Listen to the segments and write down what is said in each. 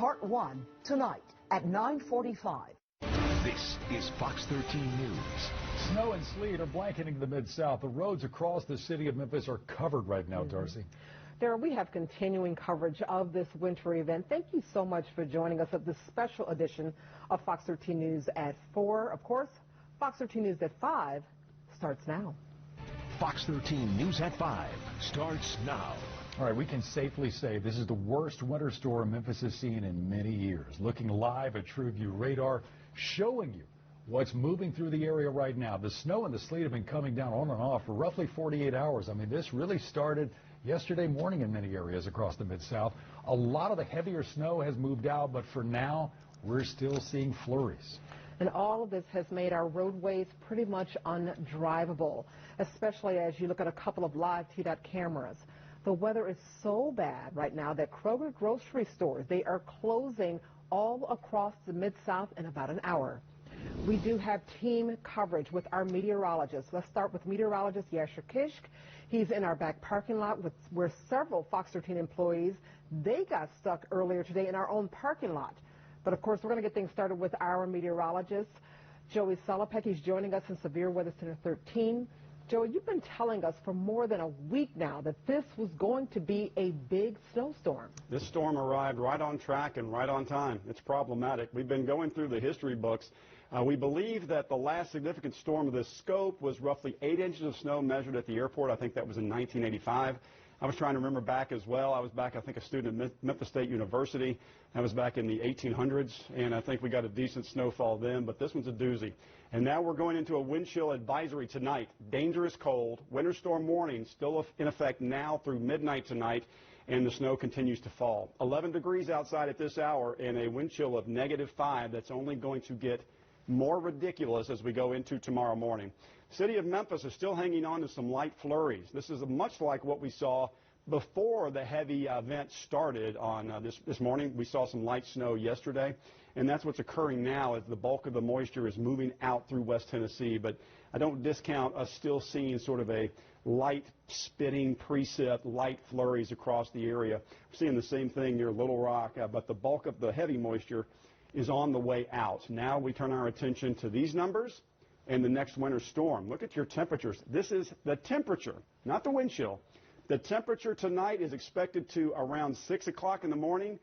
Part 1 tonight at 9:45. This is Fox 13 News. Snow and sleet are blanketing the Mid-South. The roads across the city of Memphis are covered right now, Darcy. Darren, we have continuing coverage of this winter event. Thank you so much for joining us at this special edition of Fox 13 News at 4. Of course, Fox 13 News at 5 starts now. Fox 13 News at 5 starts now. All right, we can safely say this is the worst winter storm Memphis has seen in many years. Looking live at TrueView radar, showing you what's moving through the area right now. The snow and the sleet have been coming down on and off for roughly 48 hours. I mean, this really started yesterday morning in many areas across the Mid-South. A lot of the heavier snow has moved out, but for now, we're still seeing flurries. And all of this has made our roadways pretty much undrivable, especially as you look at a couple of live TDOT cameras. The weather is so bad right now that Kroger grocery stores, they are closing all across the Mid-South in about an hour. We do have team coverage with our meteorologists. Let's start with meteorologist Yasser Kishk. He's in our back parking lot where several Fox 13 employees, they got stuck earlier today in our own parking lot. But of course, we're going to get things started with our meteorologist, Joey Solopek. He's joining us in Severe Weather Center 13. Joey, you've been telling us for more than a week now that this was going to be a big snowstorm. This storm arrived right on track and right on time. It's problematic. We've been going through the history books. We believe that the last significant storm of this scope was roughly 8 inches of snow measured at the airport. I think that was in 1985. I was trying to remember back as well. I was back, I think, a student at Memphis State University. That was back in the 1800s, and I think we got a decent snowfall then, but this one's a doozy. And now we're going into a wind chill advisory tonight. Dangerous cold, winter storm warning still in effect now through midnight tonight, and the snow continues to fall. 11 degrees outside at this hour and a wind chill of -5 that's only going to get more ridiculous as we go into tomorrow morning. City of Memphis is still hanging on to some light flurries. This is much like what we saw before the heavy event started on this morning. We saw some light snow yesterday, and that's what's occurring now as the bulk of the moisture is moving out through West Tennessee. But I don't discount us still seeing sort of a light spitting precip, light flurries across the area. We're seeing the same thing near Little Rock, but the bulk of the heavy moisture is on the way out. Now we turn our attention to these numbers and the next winter storm. Look at your temperatures. This is the temperature, not the wind chill. The temperature tonight is expected to, around 6 o'clock in the morning,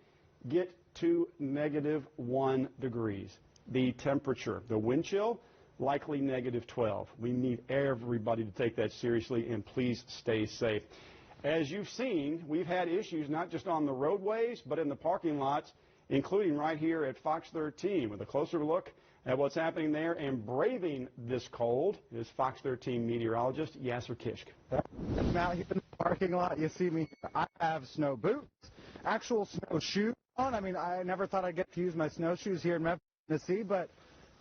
get to -1 degrees. The temperature. The wind chill, likely -12. We need everybody to take that seriously, and please stay safe. As you've seen, we've had issues not just on the roadways, but in the parking lots, including right here at Fox 13. With a closer look at what's happening there and braving this cold is Fox 13 meteorologist Yasser Kishk. I'm out here in the parking lot. You see me. I have snow boots, actual snowshoes on. I mean, I never thought I'd get to use my snowshoes here in Memphis, Tennessee, but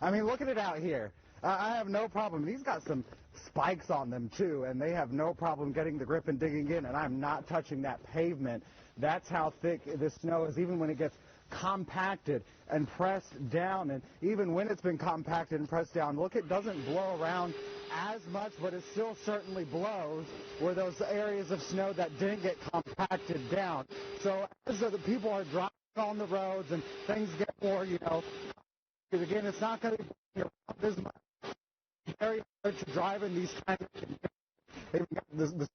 I mean, look at it out here. I have no problem. These got some spikes on them, too, and they have no problem getting the grip and digging in, and I'm not touching that pavement. That's how thick this snow is, even when it gets compacted and pressed down. And even when it's been compacted and pressed down, look, it doesn't blow around as much, but it still certainly blows where those areas of snow that didn't get compacted down. So as the people are driving on the roads and things get more, because again, it's not going to be around as much. Very hard to drive in these kind of conditions. They've got the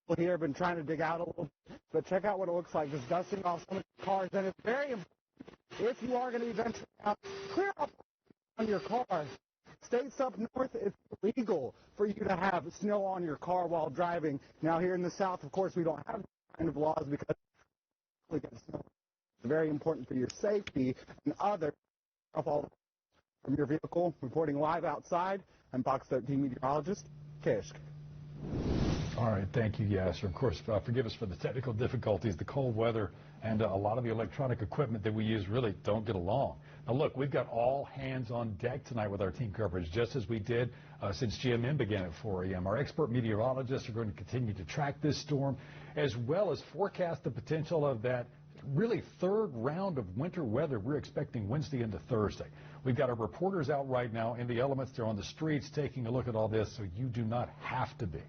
people here have been trying to dig out a little bit, but check out what it looks like. Just dusting off some of the cars, and it's very important. If you are going to be venturing out, clear up on your car. States up north, it's illegal for you to have snow on your car while driving. Now, here in the South, of course, we don't have these kind of laws because it's very important for your safety and others. From your vehicle, reporting live outside, I'm Fox 13 meteorologist Kishk. All right, thank you, Yasser. Of course, forgive us for the technical difficulties, the cold weather, and a lot of the electronic equipment that we use really don't get along. Now, look, we've got all hands on deck tonight with our team coverage, just as we did since GMM began at 4 a.m. Our expert meteorologists are going to continue to track this storm, as well as forecast the potential of that really third round of winter weather we're expecting Wednesday into Thursday. We've got our reporters out right now in the elements. They're on the streets taking a look at all this, so you do not have to be.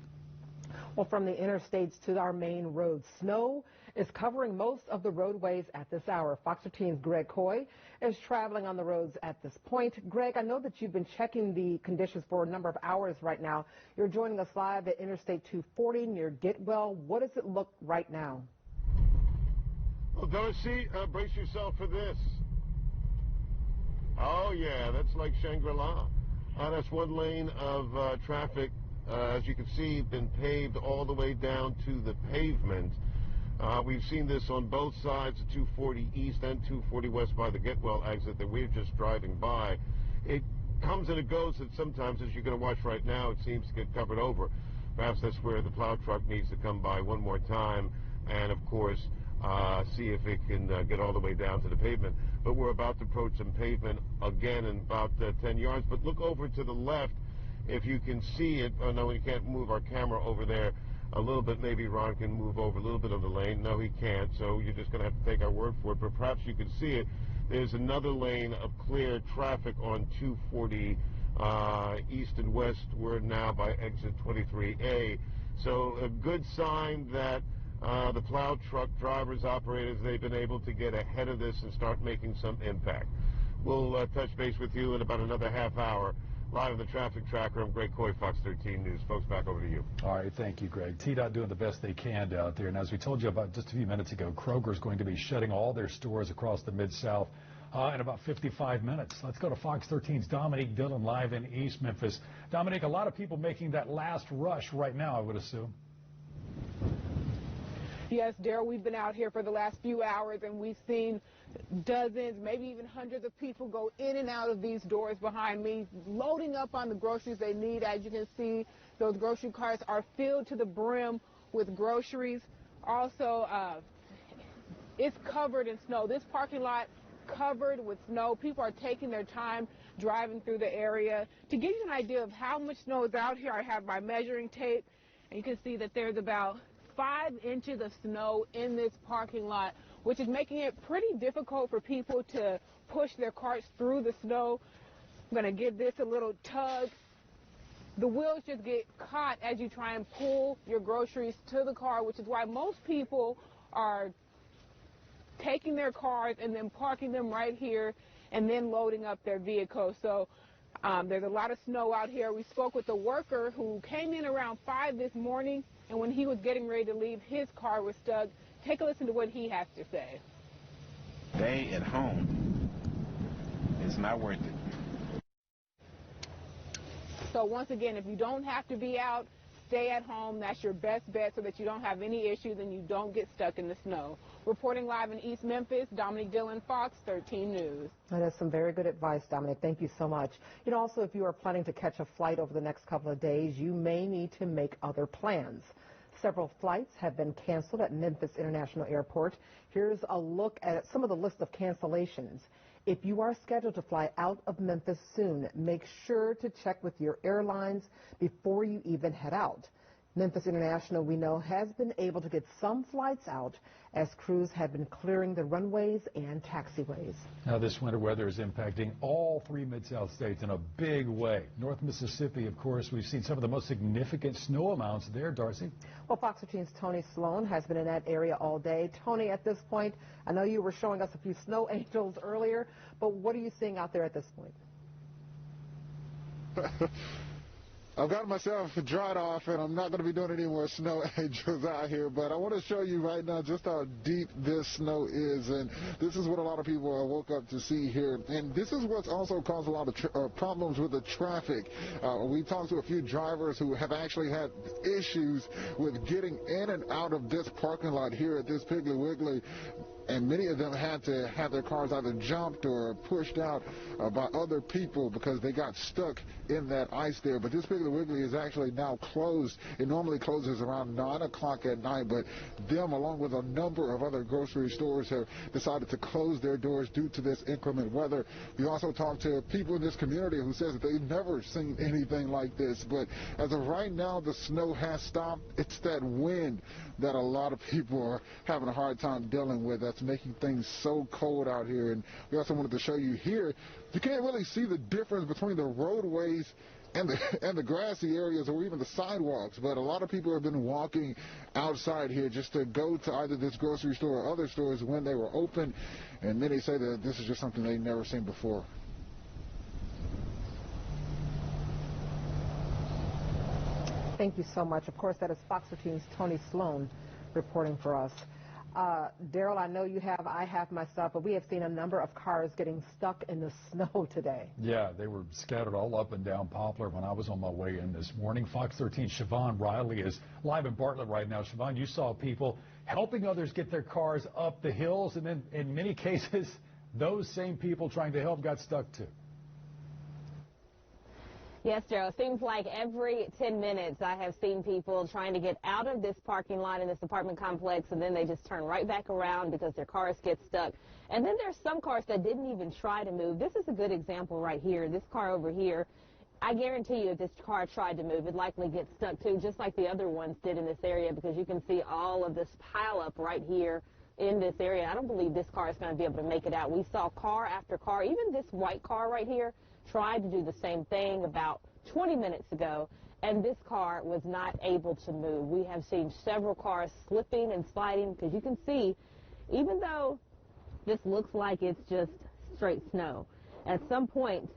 Well, from the interstates to our main roads, snow is covering most of the roadways at this hour. Fox 13's Greg Coy is traveling on the roads at this point. Greg, I know that you've been checking the conditions for a number of hours right now. You're joining us live at Interstate 240 near Getwell. What does it look right now? Well, Darcy, brace yourself for this. Oh, yeah, that's like Shangri-La. That's one lane of traffic, as you can see, been paved all the way down to the pavement. We've seen this on both sides of 240 East and 240 West by the Getwell exit that we're just driving by. It comes and it goes, and sometimes, as you're going to watch right now, it seems to get covered over. Perhaps that's where the plow truck needs to come by one more time and, of course, see if it can get all the way down to the pavement. But we're about to approach some pavement again in about 10 yards. But look over to the left if you can see it. Oh, no, we can't move our camera over there a little bit. Maybe Ron can move over a little bit of the lane. No, he can't. So you're just going to have to take our word for it. But perhaps you can see it. There's another lane of clear traffic on 240 East and West. We're now by exit 23A. So a good sign that the plow truck drivers, operators, they've been able to get ahead of this and start making some impact. We'll touch base with you in about another half hour. Live on the Traffic Tracker, I'm Greg Coy, Fox 13 News. Folks, back over to you. All right, thank you, Greg. TDOT doing the best they can out there. And as we told you about just a few minutes ago, Kroger's going to be shutting all their stores across the Mid-South in about 55 minutes. Let's go to Fox 13's Dominique Dillon live in East Memphis. Dominique, a lot of people making that last rush right now, I would assume. Yes, Daryl, we've been out here for the last few hours, and we've seen dozens, maybe even hundreds of people go in and out of these doors behind me, loading up on the groceries they need. As you can see, those grocery carts are filled to the brim with groceries. Also, it's covered in snow. This parking lot covered with snow. People are taking their time driving through the area. To give you an idea of how much snow is out here, I have my measuring tape, and you can see that there's about 5 inches of snow in this parking lot, which is making it pretty difficult for people to push their carts through the snow. I'm going to give this a little tug. The wheels just get caught as you try and pull your groceries to the car, which is why most people are taking their cars and then parking them right here and then loading up their vehicles. So there's a lot of snow out here. We spoke with a worker who came in around 5 this morning, and when he was getting ready to leave, his car was stuck. Take a listen to what he has to say. Stay at home. It's not worth it. So once again, if you don't have to be out, stay at home. That's your best bet so that you don't have any issues and you don't get stuck in the snow. Reporting live in East Memphis, Dominique Dillon, Fox 13 News. That is some very good advice, Dominic. Thank you so much. You know, also, if you are planning to catch a flight over the next couple of days, you may need to make other plans. Several flights have been canceled at Memphis International Airport. Here's a look at some of the list of cancellations. If you are scheduled to fly out of Memphis soon, make sure to check with your airlines before you even head out. Memphis International, we know, has been able to get some flights out as crews have been clearing the runways and taxiways. Now, this winter weather is impacting all 3 Mid-South states in a big way. North Mississippi, of course, we've seen some of the most significant snow amounts there, Darcy. Well, Fox 13's Tony Sloan has been in that area all day. Tony, at this point, I know you were showing us a few snow angels earlier, but what are you seeing out there at this point? I've got myself dried off, and I'm not going to be doing any more snow angels out here, but I want to show you right now just how deep this snow is, and this is what a lot of people woke up to see here, and this is what's also caused a lot of problems with the traffic. We talked to a few drivers who have actually had issues with getting in and out of this parking lot here at this Piggly Wiggly, and many of them had to have their cars either jumped or pushed out by other people because they got stuck in that ice there. But this Piggly Wiggly is actually now closed. It normally closes around 9 o'clock at night, but them, along with a number of other grocery stores, have decided to close their doors due to this inclement weather. We also talked to people in this community who says that they've never seen anything like this. But as of right now, the snow has stopped. It's that wind that a lot of people are having a hard time dealing with. That's making things so cold out here. And we also wanted to show you here, you can't really see the difference between the roadways and the grassy areas or even the sidewalks. But a lot of people have been walking outside here just to go to either this grocery store or other stores when they were open, and many say that this is just something they've never seen before. Thank you so much. Of course, that is Fox 13's Tony Sloan reporting for us. Daryl, I know you have, I have myself, but we have seen a number of cars getting stuck in the snow today. Yeah, they were scattered all up and down Poplar when I was on my way in this morning. Fox 13's Siobhan Riley is live in Bartlett right now. Siobhan, you saw people helping others get their cars up the hills, and then in many cases, those same people trying to help got stuck too. Yes, Joe. It seems like every 10 minutes I have seen people trying to get out of this parking lot in this apartment complex, and then they just turn right back around because their cars get stuck. And then there's some cars that didn't even try to move. This is a good example right here. This car over here, I guarantee you if this car tried to move, it'd likely get stuck too, just like the other ones did in this area, because you can see all of this pileup right here in this area. I don't believe this car is going to be able to make it out. We saw car after car, even this white car right here, tried to do the same thing about 20 minutes ago, and this car was not able to move. We have seen several cars slipping and sliding, because you can see, even though this looks like it's just straight snow, at some point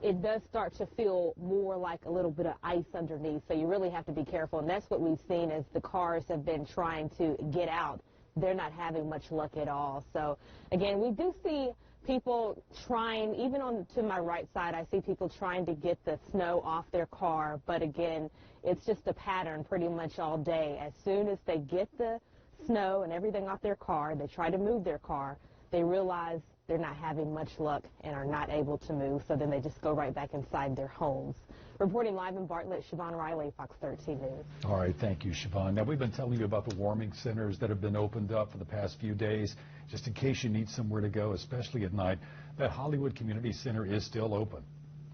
it does start to feel more like a little bit of ice underneath, so you really have to be careful. And that's what we've seen as the cars have been trying to get out. They're not having much luck at all. So again, we do see people trying, even on to my right side, I see people trying to get the snow off their car. But again, it's just a pattern pretty much all day. As soon as they get the snow and everything off their car, they try to move their car, they realize they're not having much luck and are not able to move. So then they just go right back inside their homes. Reporting live in Bartlett, Siobhan Riley, Fox 13 News. All right, thank you, Siobhan. Now, we've been telling you about the warming centers that have been opened up for the past few days, just in case you need somewhere to go, especially at night. That Hollywood Community Center is still open.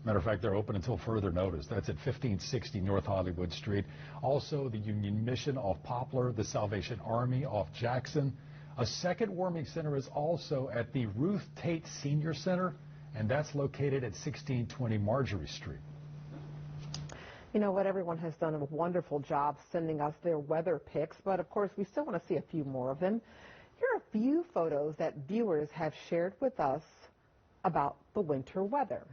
Matter of fact, they're open until further notice. That's at 1560 North Hollywood Street. Also, the Union Mission off Poplar, the Salvation Army off Jackson. A second warming center is also at the Ruth Tate Senior Center, and that's located at 1620 Marjorie Street. You know what? Everyone has done a wonderful job sending us their weather pics, but of course we still want to see a few more of them. Here are a few photos that viewers have shared with us about the winter weather.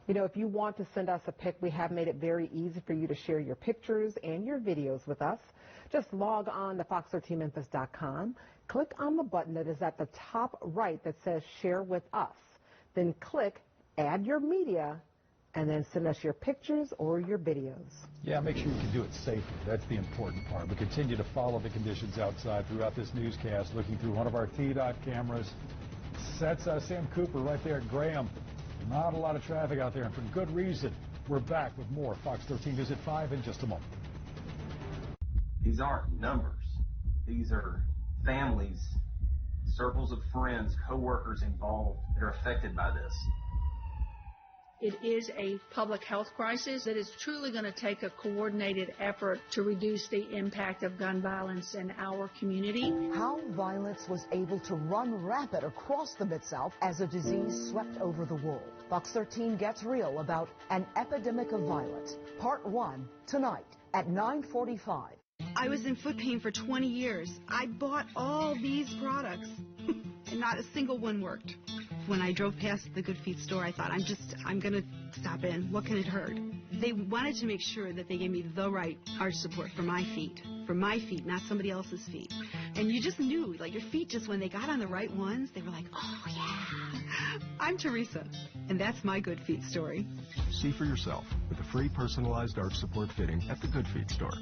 You know, if you want to send us a pic, we have made it very easy for you to share your pictures and your videos with us. Just log on to fox13memphis.com, click on the button that is at the top right that says Share with Us. Then click Add Your Media, and then send us your pictures or your videos. Yeah, make sure you can do it safely. That's the important part. But continue to follow the conditions outside throughout this newscast, looking through one of our T-Dot cameras. That's Sam Cooper right there at Graham. Not a lot of traffic out there, and for good reason. We're back with more Fox 13 News at 5 in just a moment. These aren't numbers. These are families, circles of friends, co-workers involved that are affected by this. It is a public health crisis that is truly going to take a coordinated effort to reduce the impact of gun violence in our community. How violence was able to run rapid across the Mid-South as a disease swept over the world. Fox 13 gets real about an epidemic of violence. Part 1, tonight at 9:45. I was in foot pain for 20 years. I bought all these products, and not a single one worked. When I drove past the Good Feet store, I thought, I'm going to stop in. What can it hurt? They wanted to make sure that they gave me the right arch support for my feet, not somebody else's feet. And you just knew, like your feet just, when they got on the right ones, they were like, oh yeah, I'm Teresa. And that's my Good Feet story. See for yourself with a free personalized arch support fitting at the Good Feet store.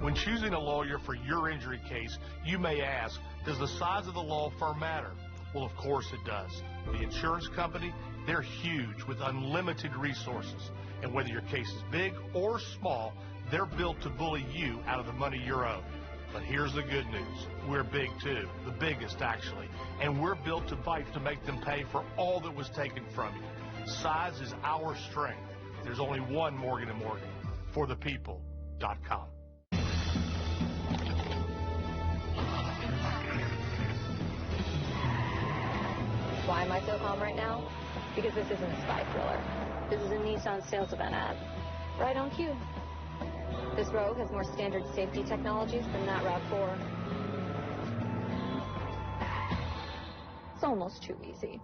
When choosing a lawyer for your injury case, you may ask, does the size of the law firm matter? Well, of course it does. The insurance company, they're huge with unlimited resources. And whether your case is big or small, they're built to bully you out of the money you're owed. But here's the good news. We're big too, the biggest actually. And we're built to fight to make them pay for all that was taken from you. Size is our strength. There's only one Morgan & Morgan. ForThePeople.com. Why am I so calm right now? Because this isn't a spy thriller. This is a Nissan sales event ad. Right on cue. This Rogue has more standard safety technologies than that RAV4. It's almost too easy.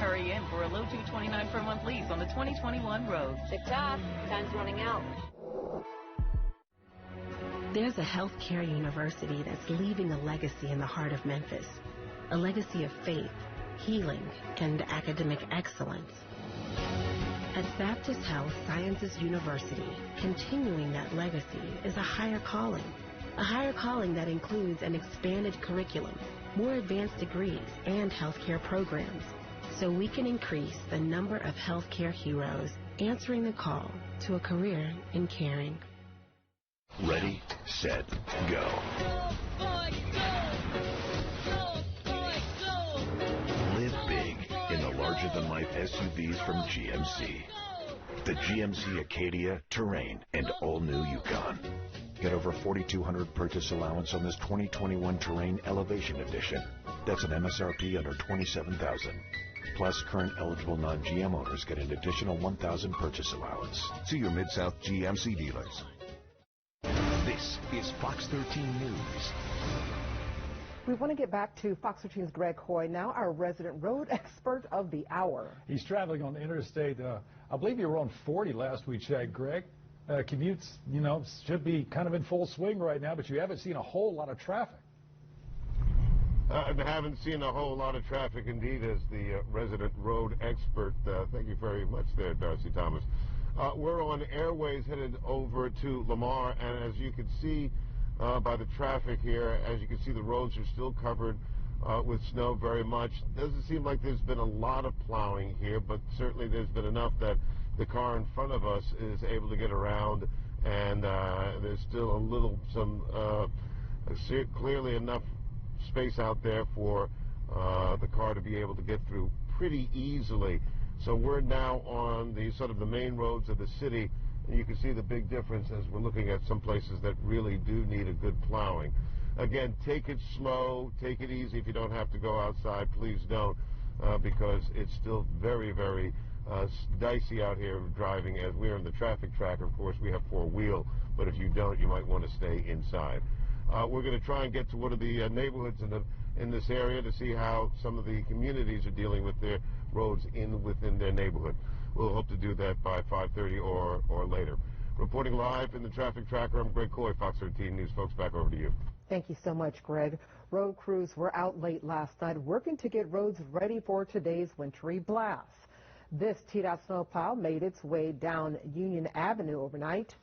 Hurry in for a low $229 per month lease on the 2021 Rogue. Tick-tock, time's running out. There's a healthcare university that's leaving a legacy in the heart of Memphis. A legacy of faith, healing, and academic excellence. At Baptist Health Sciences University, continuing that legacy is a higher calling. A higher calling that includes an expanded curriculum, more advanced degrees, and healthcare programs, so we can increase the number of healthcare heroes answering the call to a career in caring. Ready, set, go. Live big in the larger-than-life SUVs from GMC. The GMC Acadia, Terrain, and all-new Yukon. Get over $4,200 purchase allowance on this 2021 Terrain Elevation Edition. That's an MSRP under $27,000. Plus, current eligible non-GM owners get an additional $1,000 purchase allowance. See your Mid-South GMC dealers. This is Fox 13 News. We want to get back to Fox 13's Greg Hoy, now our resident road expert of the hour. He's traveling on the interstate. I believe you were on 40 last we checked, Greg. Commutes, should be kind of in full swing right now, but you haven't seen a whole lot of traffic. I haven't seen a whole lot of traffic indeed as the resident road expert. Thank you very much there, Darcy Thomas. We're on Airways headed over to Lamar, and as you can see by the traffic here, as you can see, the roads are still covered with snow very much. Doesn't seem like there's been a lot of plowing here, but certainly there's been enough that the car in front of us is able to get around, and there's still clearly enough space out there for the car to be able to get through pretty easily. So we're now on the sort of the main roads of the city, and you can see the big difference as we're looking at some places that really do need a good plowing. Again, take it slow, take it easy. If you don't have to go outside, please don't, because it's still very, very dicey out here driving. As we're in the traffic tracker, of course, we have four-wheel, but if you don't, you might want to stay inside. We're going to try and get to one of the neighborhoods in this area to see how some of the communities are dealing with their roads within their neighborhood. We'll hope to do that by 5:30 or later. Reporting live in the traffic tracker, I'm Greg Coy, Fox 13 News. Folks, back over to you. Thank you so much, Greg. Road crews were out late last night working to get roads ready for today's wintry blast. This TDOT snowplow made its way down Union Avenue overnight.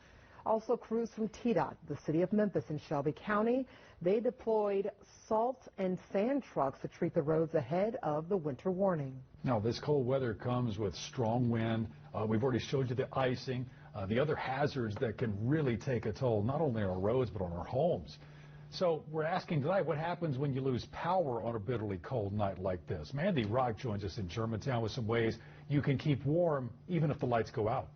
Also, crews from TDOT, the city of Memphis and Shelby County, they deployed salt and sand trucks to treat the roads ahead of the winter warning. Now, this cold weather comes with strong wind. We've already showed you the icing, the other hazards that can really take a toll, not only on our roads, but on our homes. So we're asking tonight, what happens when you lose power on a bitterly cold night like this? Mandy Rock joins us in Germantown with some ways you can keep warm even if the lights go out.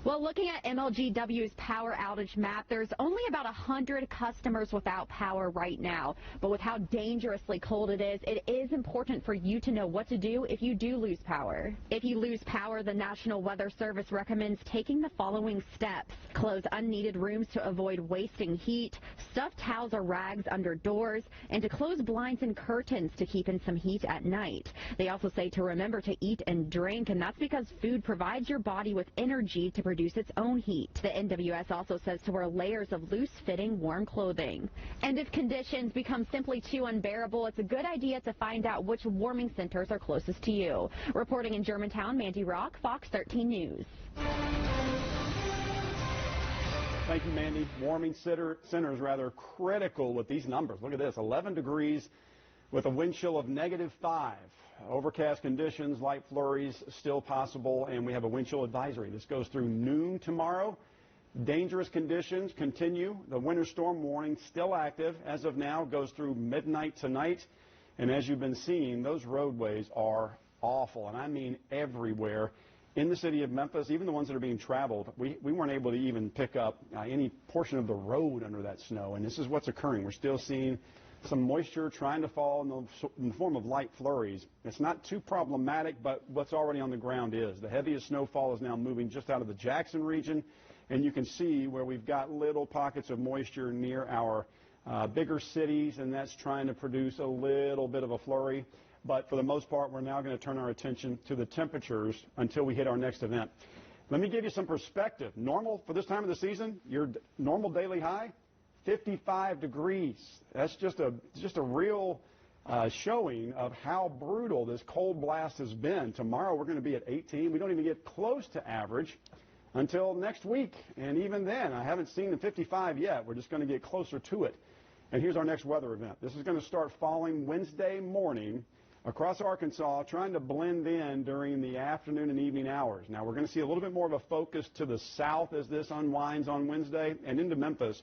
Well, looking at MLGW's power outage map, there's only about 100 customers without power right now. But with how dangerously cold it is important for you to know what to do if you do lose power. If you lose power, the National Weather Service recommends taking the following steps. Close unneeded rooms to avoid wasting heat, stuff towels or rags under doors, and to close blinds and curtains to keep in some heat at night. They also say to remember to eat and drink, and that's because food provides your body with energy to produce its own heat. The NWS also says to wear layers of loose-fitting warm clothing. And if conditions become simply too unbearable, it's a good idea to find out which warming centers are closest to you. Reporting in Germantown, Mandy Rock, Fox 13 News. Thank you, Mandy. Warming centers rather critical with these numbers. Look at this, 11 degrees with a wind chill of -5. Overcast conditions, light flurries still possible, and we have a wind chill advisory. This goes through noon tomorrow. Dangerous conditions continue. The winter storm warning still active as of now, goes through midnight tonight. And as you've been seeing, those roadways are awful, and I mean everywhere in the city of Memphis, even the ones that are being traveled. We weren't able to even pick up any portion of the road under that snow, and this is what's occurring. We're still seeing some moisture trying to fall in the form of light flurries. It's not too problematic, but what's already on the ground is. The heaviest snowfall is now moving just out of the Jackson region, and you can see where we've got little pockets of moisture near our bigger cities, and that's trying to produce a little bit of a flurry. But for the most part, we're now going to turn our attention to the temperatures until we hit our next event. Let me give you some perspective. Normal for this time of the season, your normal daily high, 55 degrees. That's just a real showing of how brutal this cold blast has been. Tomorrow we're going to be at 18. We don't even get close to average until next week. And even then, I haven't seen the 55 yet. We're just going to get closer to it. And here's our next weather event. This is going to start falling Wednesday morning across Arkansas, trying to blend in during the afternoon and evening hours. Now, we're going to see a little bit more of a focus to the south as this unwinds on Wednesday and into Memphis.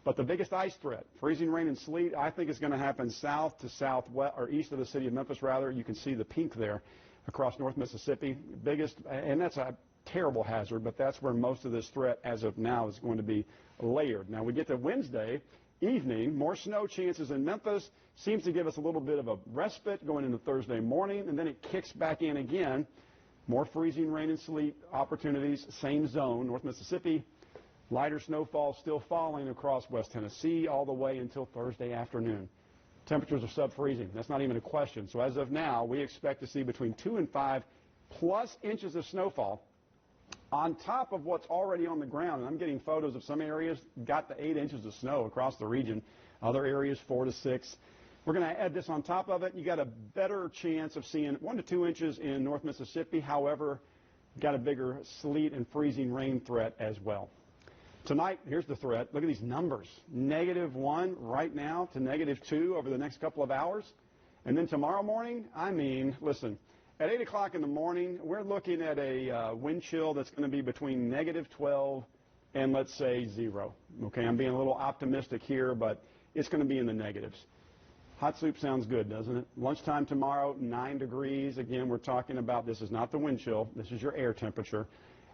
But the biggest ice threat, freezing rain and sleet, I think is going to happen south to southwest, or east of the city of Memphis, rather. You can see the pink there across North Mississippi. Biggest, and that's a terrible hazard, but that's where most of this threat as of now is going to be layered. Now, we get to Wednesday evening, more snow chances in Memphis, seems to give us a little bit of a respite going into Thursday morning, and then it kicks back in again. More freezing rain and sleet opportunities, same zone, North Mississippi. Lighter snowfall still falling across West Tennessee all the way until Thursday afternoon. Temperatures are sub-freezing. That's not even a question. So as of now, we expect to see between 2 and 5 plus inches of snowfall on top of what's already on the ground. And I'm getting photos of some areas got to 8 inches of snow across the region. Other areas 4 to 6. We're going to add this on top of it. You got a better chance of seeing 1 to 2 inches in North Mississippi. However, got a bigger sleet and freezing rain threat as well. Tonight, here's the threat. Look at these numbers. -1 right now to -2 over the next couple of hours. And then tomorrow morning, I mean, listen, at 8 o'clock in the morning, we're looking at a wind chill that's going to be between -12 and, let's say, 0. Okay, I'm being a little optimistic here, but it's going to be in the negatives. Hot soup sounds good, doesn't it? Lunchtime tomorrow, 9 degrees. Again, we're talking about this is not the wind chill. This is your air temperature.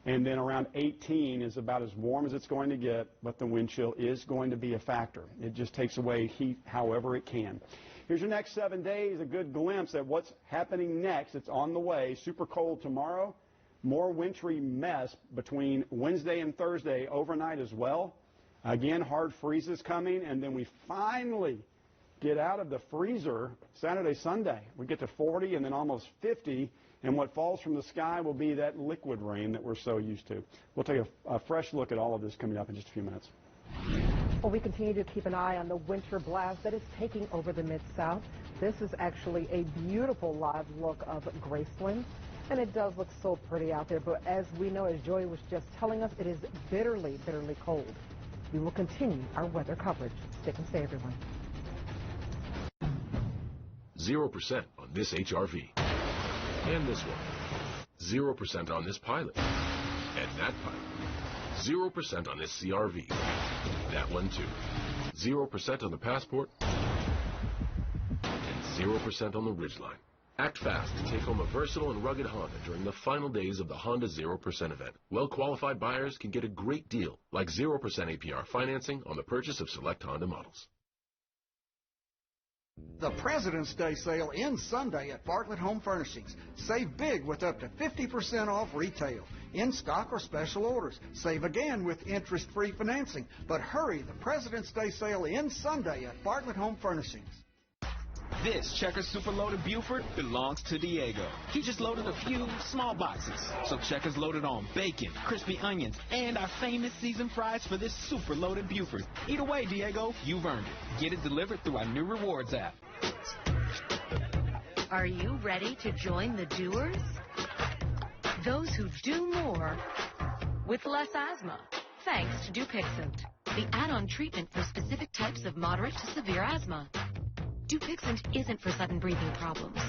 And then around 18 is about as warm as it's going to get, but the wind chill is going to be a factor. It just takes away heat however it can. Here's your next 7 days, a good glimpse at what's happening next. It's on the way. Super cold tomorrow. More wintry mess between Wednesday and Thursday overnight as well. Again, hard freezes coming, and then we finally get out of the freezer Saturday, Sunday. We get to 40 and then almost 50. And what falls from the sky will be that liquid rain that we're so used to. We'll take a fresh look at all of this coming up in just a few minutes. Well, we continue to keep an eye on the winter blast that is taking over the Mid-South. This is actually a beautiful live look of Graceland, and it does look so pretty out there. But as we know, as Joey was just telling us, it is bitterly, bitterly cold. We will continue our weather coverage. Stick and stay, everyone. 0% on this HRV. And this one. 0% on this Pilot. And that Pilot. 0% on this CRV. That one too. 0% on the Passport. And 0% on the Ridgeline. Act fast to take home a versatile and rugged Honda during the final days of the Honda 0% event. Well-qualified buyers can get a great deal, like 0% APR financing on the purchase of select Honda models. The President's Day sale ends Sunday at Bartlett Home Furnishings. Save big with up to 50% off retail. In stock or special orders. Save again with interest-free financing. But hurry, the President's Day sale ends Sunday at Bartlett Home Furnishings. This Checkers Super Loaded Buford belongs to Diego. He just loaded a few small boxes. So Checkers loaded on bacon, crispy onions, and our famous seasoned fries for this super loaded Buford. Eat away, Diego. You've earned it. Get it delivered through our new rewards app. Are you ready to join the doers? Those who do more with less asthma, thanks to Dupixent, the add-on treatment for specific types of moderate to severe asthma. Dupixent isn't for sudden breathing problems.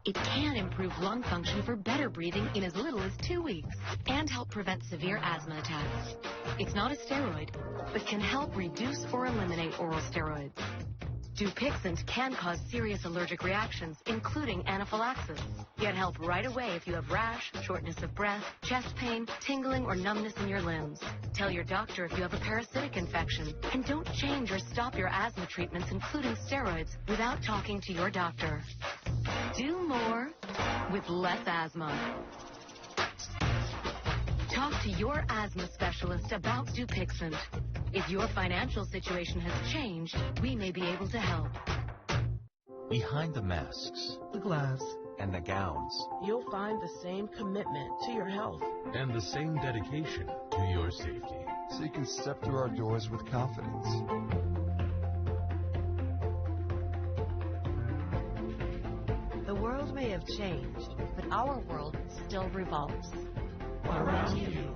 It can improve lung function for better breathing in as little as 2 weeks and help prevent severe asthma attacks. It's not a steroid, but can help reduce or eliminate oral steroids. Dupixent can cause serious allergic reactions, including anaphylaxis. Get help right away if you have rash, shortness of breath, chest pain, tingling, or numbness in your limbs. Tell your doctor if you have a parasitic infection. And don't change or stop your asthma treatments, including steroids, without talking to your doctor. Do more with less asthma. Talk to your asthma specialist about Dupixent. If your financial situation has changed, we may be able to help. Behind the masks, the gloves, and the gowns, you'll find the same commitment to your health and the same dedication to your safety. So you can step through our doors with confidence. The world may have changed, But our world still revolves around you.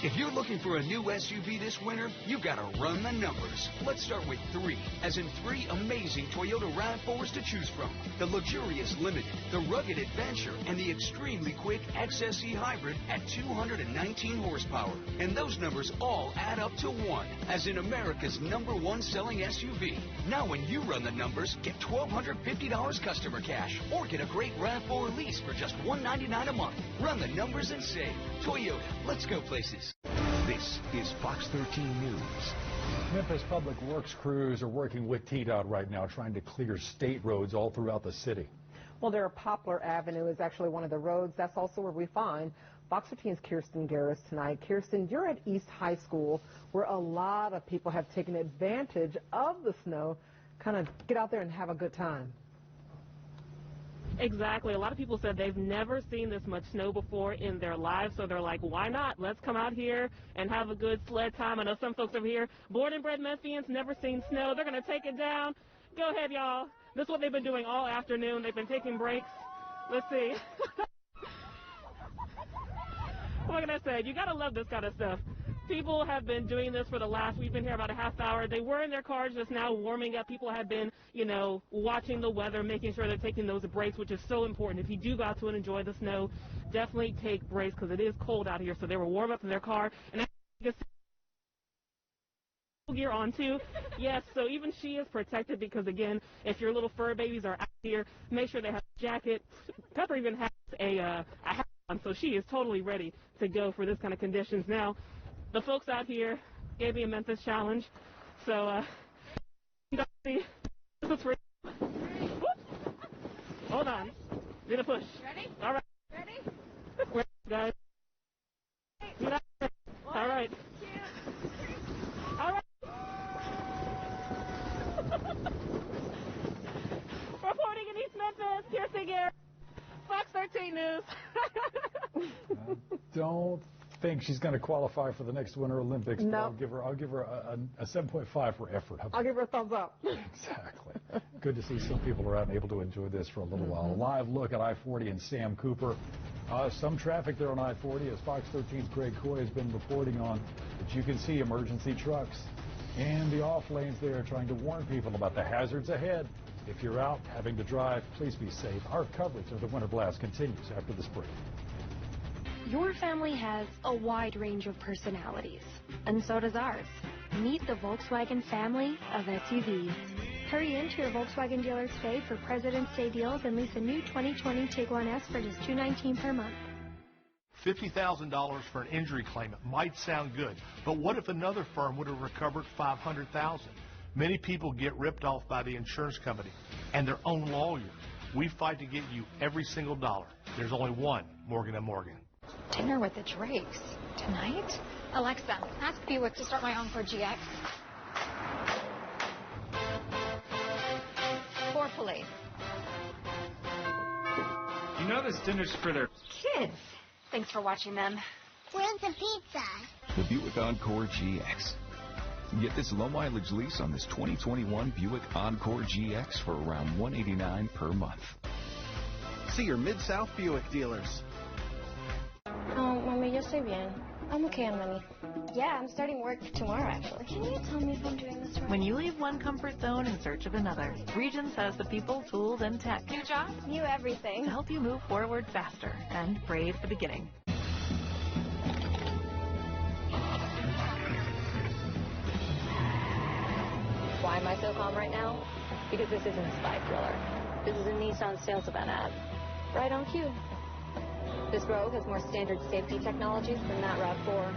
If you're looking for a new SUV this winter, you've got to run the numbers. Let's start with 3, as in 3 amazing Toyota RAV4s to choose from. The luxurious Limited, the rugged Adventure, and the extremely quick XSE Hybrid at 219 horsepower. And those numbers all add up to 1, as in America's #1 selling SUV. Now when you run the numbers, get $1,250 customer cash, or get a great RAV4 lease for just $199 a month. Run the numbers and save. Toyota, let's go places. This is Fox 13 News. Memphis Public Works crews are working with TDOT right now trying to clear state roads all throughout the city. Well, there, Poplar Avenue is actually one of the roads. That's also where we find Fox 13's Kirsten Garris tonight. Kirsten, you're at East High School, where a lot of people have taken advantage of the snow, kind of get out there and have a good time. Exactly. A lot of people said they've never seen this much snow before in their lives, so they're like, why not? Let's come out here and have a good sled time. I know some folks over here, born and bred Memphians, never seen snow. They're going to take it down. Go ahead, y'all. This is what they've been doing all afternoon. They've been taking breaks. Let's see. What can I say? You got to love this kind of stuff. People have been doing this for the last, we've been here about a half hour. They were in their cars just now warming up. People have been, you know, watching the weather, making sure they're taking those breaks, which is so important. If you do go out to and enjoy the snow, definitely take breaks because it is cold out here. So they were warm up in their car. And gear on too. Yes, so even she is protected because, again, if your little fur babies are out here, make sure they have a jacket. Pepper even has a hat on, so she is totally ready to go for this kind of conditions. Now, the folks out here gave me a Memphis challenge, so this is for you. Hold on. Did a push. Ready? All right. Ready? Ready, guys. All right. 2, 3. All right. Reporting in East Memphis, Kirsten Garris, Fox 13 News. Don't think she's going to qualify for the next Winter Olympics. No. I'll give her a 7.5 for effort. I'll give her a thumbs up. Exactly. Good to see some people are out and able to enjoy this for a little while. A live look at I-40 and Sam Cooper. Some traffic there on I-40, as Fox 13's Greg Coy has been reporting on. But you can see emergency trucks in the off lanes there trying to warn people about the hazards ahead. If you're out having to drive, please be safe. Our coverage of the Winter Blast continues after this break. Your family has a wide range of personalities, and so does ours. Meet the Volkswagen family of SUVs. Hurry into your Volkswagen dealer today for President's Day deals and lease a new 2020 Tiguan S for just $219 per month. $50,000 for an injury claim. It might sound good, but what if another firm would have recovered $500,000? Many people get ripped off by the insurance company and their own lawyer. We fight to get you every single dollar. There's only one Morgan & Morgan. Dinner with the Drakes. Tonight? Alexa, ask Buick to start my Encore GX. For police. You know this dinner's for their Kids. Thanks for watching them. Where's the pizza? The Buick Encore GX. Get this low-mileage lease on this 2021 Buick Encore GX for around $189 per month. See your Mid-South Buick dealers. Oh, Mommy, yo estoy bien. I'm okay on money. Yeah, I'm starting work tomorrow, actually. Can you tell me if I'm doing this right? When you leave one comfort zone in search of another, Regions has the people, tools, and tech. New job? New everything. To help you move forward faster and brave the beginning. am I so calm right now? Because this isn't a spy thriller. This is a Nissan sales event ad. Right on cue. This Rogue has more standard safety technologies than that RAV4.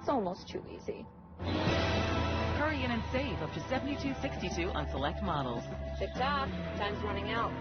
It's almost too easy. Hurry in and save up to $72.62 on select models. Tick-tock, time's running out.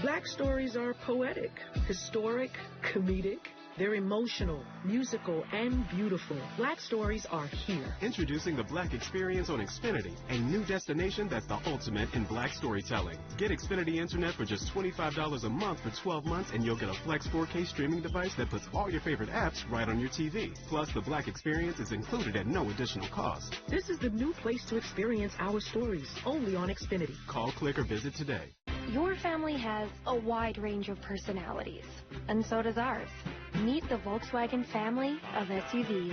Black stories are poetic, historic, comedic. They're emotional, musical, and beautiful. Black stories are here. Introducing the Black Experience on Xfinity, a new destination that's the ultimate in Black storytelling. Get Xfinity Internet for just $25 a month for 12 months, and you'll get a Flex 4K streaming device that puts all your favorite apps right on your TV. Plus, the Black Experience is included at no additional cost. This is the new place to experience our stories, only on Xfinity. Call, click, or visit today. Your family has a wide range of personalities, and so does ours. Meet the Volkswagen family of SUVs.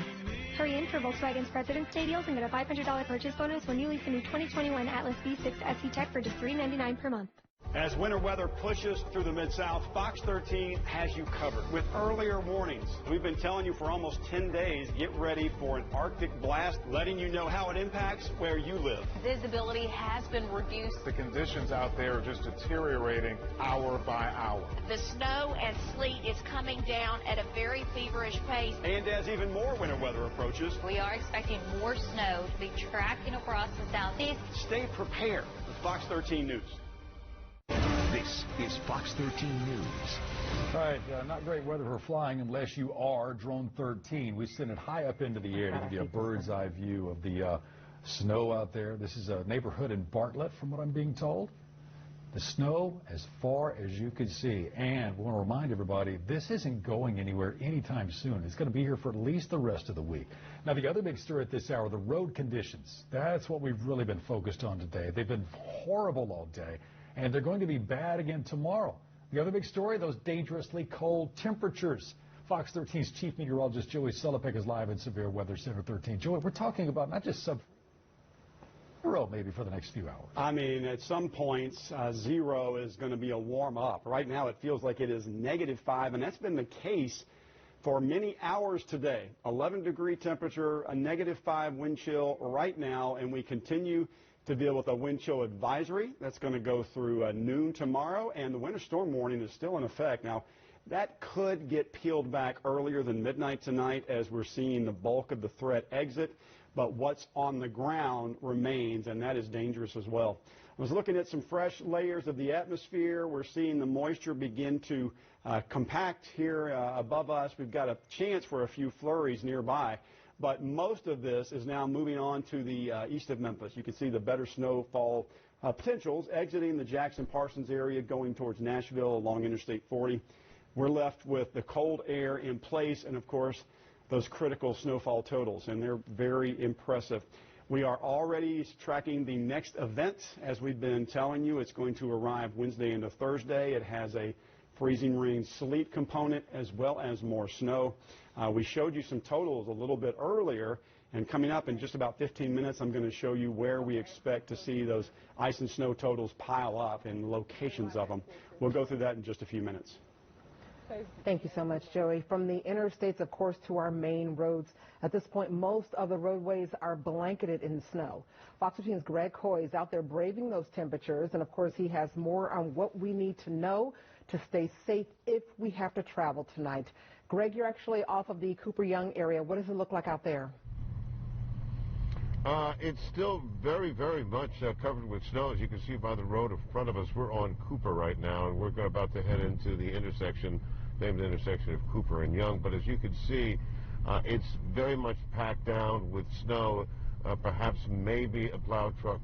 Hurry in for Volkswagen's President's Day deals and get a $500 purchase bonus when you lease the new 2021 Atlas V6 SE Tech for just $399 per month. As winter weather pushes through the Mid-South, Fox 13 has you covered with earlier warnings. We've been telling you for almost 10 days, get ready for an Arctic blast, letting you know how it impacts where you live. Visibility has been reduced. The conditions out there are just deteriorating hour by hour. The snow and sleet is coming down at a very feverish pace. And as even more winter weather approaches, we are expecting more snow to be tracking across the southeast. Stay prepared with Fox 13 News. This is Fox 13 News. All right, not great weather for flying unless you are Drone 13. We send it high up into the air to give you a bird's eye view of the snow out there. This is a neighborhood in Bartlett, from what I'm being told. The snow as far as you can see. And we want to remind everybody, this isn't going anywhere anytime soon. It's going to be here for at least the rest of the week. Now, the other big story at this hour, the road conditions. That's what we've really been focused on today. They've been horrible all day, and they're going to be bad again tomorrow. The other big story, those dangerously cold temperatures. Fox 13's chief meteorologist Joey Selipek is live in Severe Weather Center 13. Joey, we're talking about not just zero maybe for the next few hours. I mean, at some points, zero is going to be a warm up. Right now, it feels like it is -5, and that's been the case for many hours today. 11-degree temperature, a -5 wind chill right now, and we continue to deal with a wind chill advisory that's going to go through noon tomorrow, and the winter storm warning is still in effect. Now, that could get peeled back earlier than midnight tonight as we're seeing the bulk of the threat exit, but what's on the ground remains, and that is dangerous as well. I was looking at some fresh layers of the atmosphere. We're seeing the moisture begin to compact here above us. We've got a chance for a few flurries nearby. But most of this is now moving on to the east of Memphis. You can see the better snowfall potentials exiting the Jackson-Parsons area, going towards Nashville along Interstate 40. We're left with the cold air in place and, of course, those critical snowfall totals, and they're very impressive. We are already tracking the next event. As we've been telling you, it's going to arrive Wednesday into Thursday. It has a freezing rain sleet component as well as more snow. We showed you some totals a little bit earlier, and coming up in just about 15 minutes, I'm going to show you where we expect to see those ice and snow totals pile up and locations of them. We'll go through that in just a few minutes. Thank you so much, Joey. From the interstates, of course, to our main roads. At this point, most of the roadways are blanketed in snow. Fox 13's Greg Coy is out there braving those temperatures, and of course, he has more on what we need to know to stay safe if we have to travel tonight. Greg, you're actually off of the Cooper Young area. What does it look like out there? It's still very, very much covered with snow. As you can see by the road in front of us, we're on Cooper right now, and we're about to head into the intersection, named intersection of Cooper and Young. But as you can see, it's very much packed down with snow. Perhaps maybe a plow truck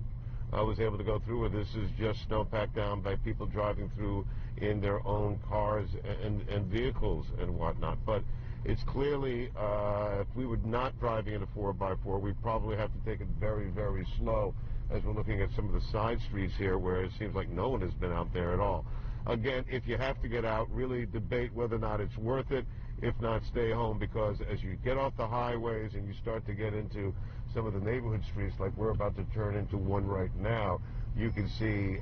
was able to go through, or this is just snow packed down by people driving through in their own cars and vehicles and whatnot. But it's clearly, if we were not driving in a 4x4, we'd probably have to take it very, very slow, as we're looking at some of the side streets here where it seems like no one has been out there at all. Again, if you have to get out, really debate whether or not it's worth it. If not, stay home, because as you get off the highways and you start to get into some of the neighborhood streets, like we're about to turn into one right now, you can see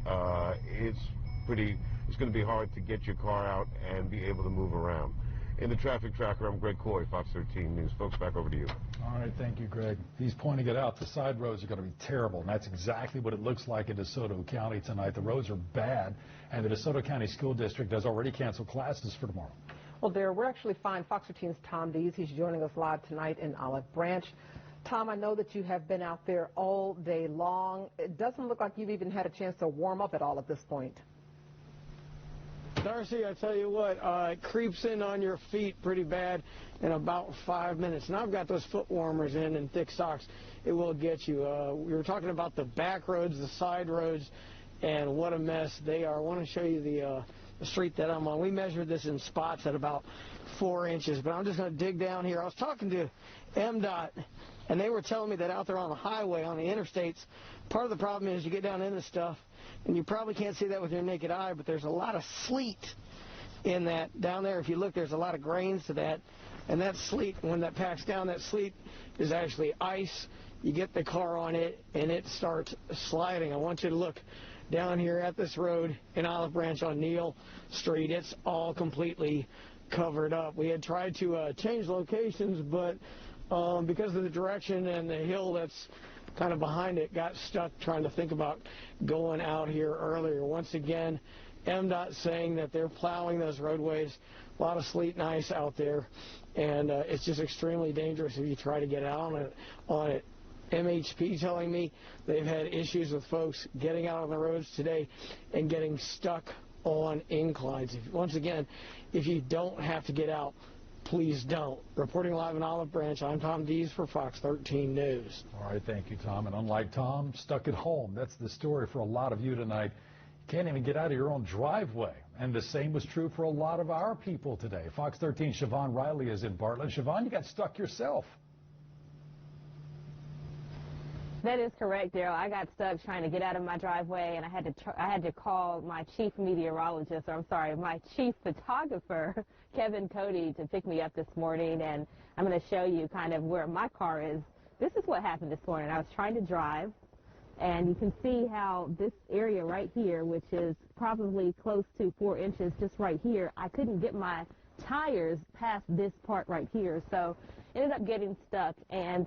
it's going to be hard to get your car out and be able to move around. In the Traffic Tracker, I'm Greg Coy, Fox 13 News. Folks, back over to you. All right, thank you, Greg. He's pointing it out. The side roads are going to be terrible, and that's exactly what it looks like in DeSoto County tonight. The roads are bad, and the DeSoto County School District has already canceled classes for tomorrow. Well, we're actually fine. Fox 13's Tom Dees. He's joining us live tonight in Olive Branch. Tom, I know that you have been out there all day long. It doesn't look like you've even had a chance to warm up at all at this point. Darcy, I tell you what, it creeps in on your feet pretty bad in about 5 minutes. And I've got those foot warmers in and thick socks. It will get you. We were talking about the back roads, the side roads, and what a mess they are. I want to show you the street that I'm on. We measured this in spots at about 4 inches, but I'm just going to dig down here. I was talking to MDOT, and they were telling me that out there on the highway, on the interstates, part of the problem is you get down into stuff, and you probably can't see that with your naked eye, but there's a lot of sleet in that. Down there, if you look, there's a lot of grains to that. And that sleet, when that packs down, that sleet is actually ice. You get the car on it, and it starts sliding. I want you to look down here at this road in Olive Branch on Neal Street. It's all completely covered up. We had tried to change locations, but because of the direction and the hill that's kind of behind it, got stuck trying to think about going out here earlier. Once again, MDOT saying that they're plowing those roadways, a lot of sleet and ice out there, and it's just extremely dangerous if you try to get out on it. MHP telling me they've had issues with folks getting out on the roads today and getting stuck on inclines. Once again, if you don't have to get out, please don't. Reporting live in Olive Branch, I'm Tom Dees for Fox 13 News. All right, thank you, Tom. And unlike Tom, stuck at home. That's the story for a lot of you tonight. You can't even get out of your own driveway. And the same was true for a lot of our people today. Fox 13 Siobhan Riley is in Bartlett. Siobhan, you got stuck yourself. That is correct, Daryl. I got stuck trying to get out of my driveway, and I had to call my chief meteorologist, or I'm sorry, my chief photographer, Kevin Cody, to pick me up this morning. And I'm going to show you kind of where my car is. This is what happened this morning. I was trying to drive, and you can see how this area right here, which is probably close to 4 inches just right here, I couldn't get my tires past this part right here, so ended up getting stuck. And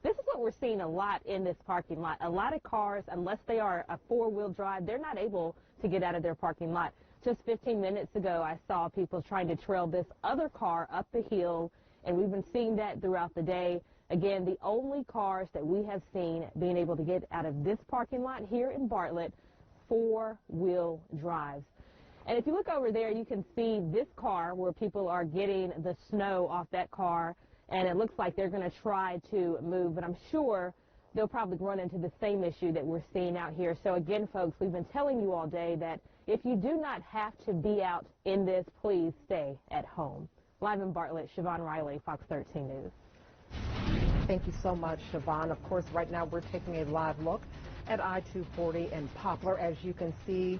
this is what we're seeing a lot in this parking lot. A lot of cars, unless they are a four-wheel drive, they're not able to get out of their parking lot. Just 15 minutes ago, I saw people trying to trail this other car up the hill, and we've been seeing that throughout the day. Again, the only cars that we have seen being able to get out of this parking lot here in Bartlett, four-wheel drives. And if you look over there, you can see this car where people are getting the snow off that car, and it looks like they're going to try to move, but I'm sure they'll probably run into the same issue that we're seeing out here. So again, folks, we've been telling you all day that if you do not have to be out in this, please stay at home. Live in Bartlett, Siobhan Riley, Fox 13 News. Thank you so much, Siobhan. Of course, right now we're taking a live look at I-240 and Poplar. As you can see,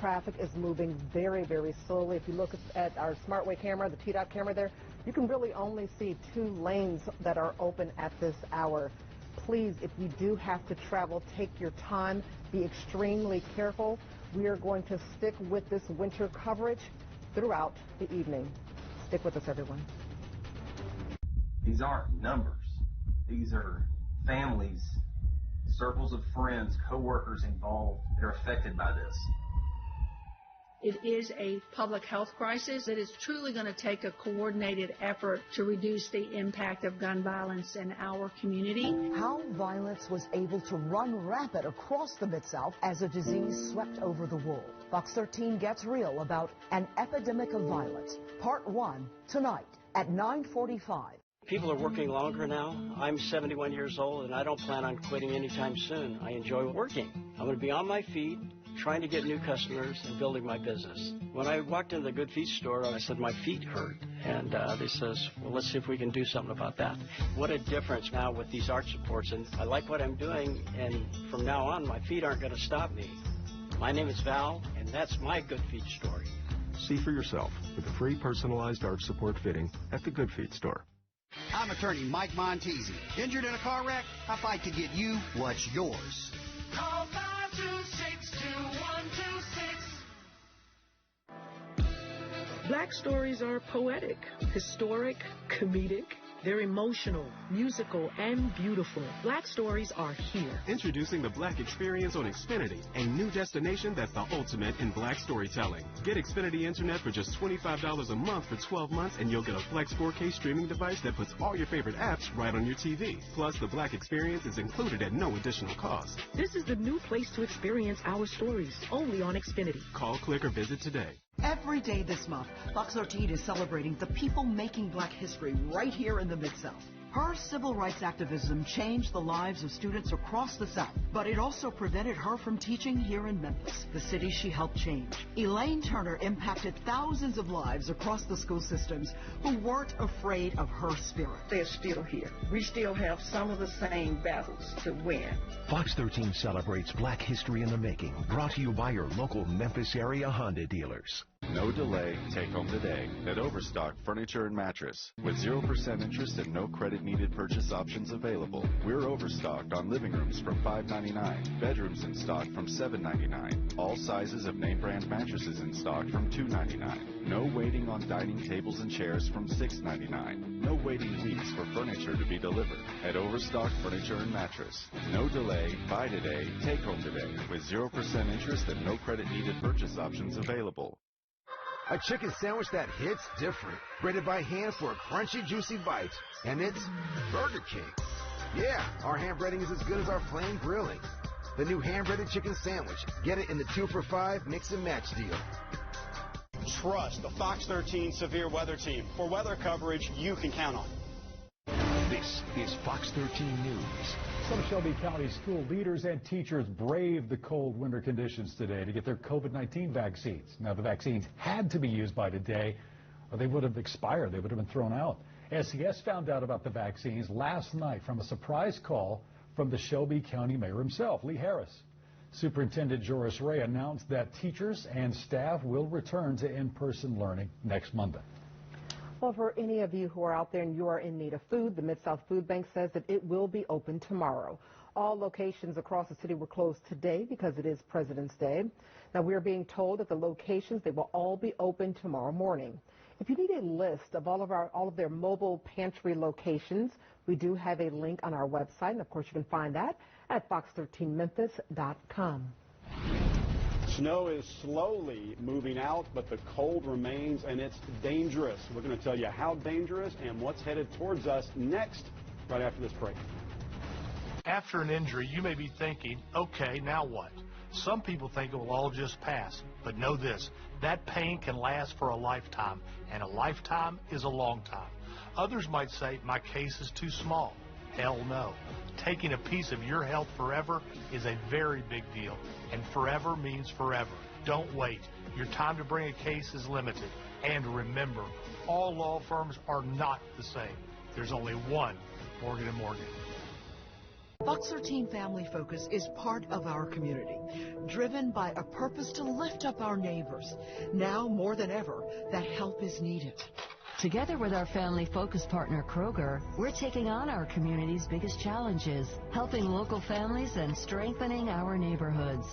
traffic is moving very, very slowly. If you look at our SmartWay camera, the T-Dot camera there, you can really only see 2 lanes that are open at this hour. Please, if you do have to travel, take your time. Be extremely careful. We are going to stick with this winter coverage throughout the evening. Stick with us, everyone. These aren't numbers. These are families, circles of friends, co-workers involved that are affected by this. It is a public health crisis. It is truly going to take a coordinated effort to reduce the impact of gun violence in our community. How violence was able to run rapid across the Mid-South as a disease swept over the world. Fox 13 gets real about an epidemic of violence. Part 1 tonight at 9:45. People are working longer now. I'm 71 years old, and I don't plan on quitting anytime soon. I enjoy working. I'm going to be on my feet, trying to get new customers and building my business. When I walked into the Good Feet store, I said my feet hurt. And they says, well, let's see if we can do something about that. What a difference now with these arch supports. And I like what I'm doing, and from now on, my feet aren't going to stop me. My name is Val, and that's my Good Feet story. See for yourself with a free personalized arch support fitting at the Good Feet store. I'm attorney Mike Montesi. Injured in a car wreck? I fight to get you what's yours. Call 526-2126. Black stories are poetic, historic, comedic. They're emotional, musical, and beautiful. Black stories are here. Introducing the Black Experience on Xfinity, a new destination that's the ultimate in Black storytelling. Get Xfinity Internet for just $25 a month for 12 months, and you'll get a Flex 4K streaming device that puts all your favorite apps right on your TV. Plus, the Black Experience is included at no additional cost. This is the new place to experience our stories, only on Xfinity. Call, click, or visit today. Every day this month, Fox 13 is celebrating the people making Black history right here in the Mid-South. Her civil rights activism changed the lives of students across the South, but it also prevented her from teaching here in Memphis, the city she helped change. Elaine Turner impacted thousands of lives across the school systems who weren't afraid of her spirit. They're still here. We still have some of the same battles to win. Fox 13 celebrates Black history in the making, brought to you by your local Memphis area Honda dealers. No delay, take home today at Overstock Furniture and Mattress. With 0% interest and no credit needed purchase options available, we're overstocked on living rooms from $5.99, bedrooms in stock from $7.99, all sizes of name brand mattresses in stock from $2.99. No waiting on dining tables and chairs from $6.99. No waiting weeks for furniture to be delivered at Overstock Furniture and Mattress. No delay, buy today, take home today with 0% interest and no credit needed purchase options available. A chicken sandwich that hits different. Breaded by hand for a crunchy, juicy bite. And it's Burger King. Yeah, our hand breading is as good as our flame grilling. The new hand-breaded chicken sandwich. Get it in the 2 for $5 mix and match deal. Trust the Fox 13 Severe Weather Team for weather coverage you can count on. This is Fox 13 News. Some Shelby County school leaders and teachers braved the cold winter conditions today to get their COVID-19 vaccines. Now, the vaccines had to be used by today, or they would have expired. They would have been thrown out. SCS found out about the vaccines last night from a surprise call from the Shelby County Mayor himself, Lee Harris. Superintendent Joris Ray announced that teachers and staff will return to in-person learning next Monday. Well, for any of you who are out there and you are in need of food, the Mid-South Food Bank says that it will be open tomorrow. All locations across the city were closed today because it is President's Day. Now, we are being told that the locations, they will all be open tomorrow morning. If you need a list of all of their mobile pantry locations, we do have a link on our website, and of course you can find that at fox13memphis.com. Snow is slowly moving out, but the cold remains, and it's dangerous. We're going to tell you how dangerous and what's headed towards us next, right after this break. After an injury, you may be thinking, okay, now what? Some people think it will all just pass, but know this, that pain can last for a lifetime, and a lifetime is a long time. Others might say, my case is too small. Hell no. Taking a piece of your health forever is a very big deal, and forever means forever. Don't wait. Your time to bring a case is limited. And remember, all law firms are not the same. There's only one Morgan & Morgan. Fox 13 Family Focus is part of our community, driven by a purpose to lift up our neighbors. Now more than ever, that help is needed. Together with our family focus partner Kroger, we're taking on our community's biggest challenges, helping local families and strengthening our neighborhoods.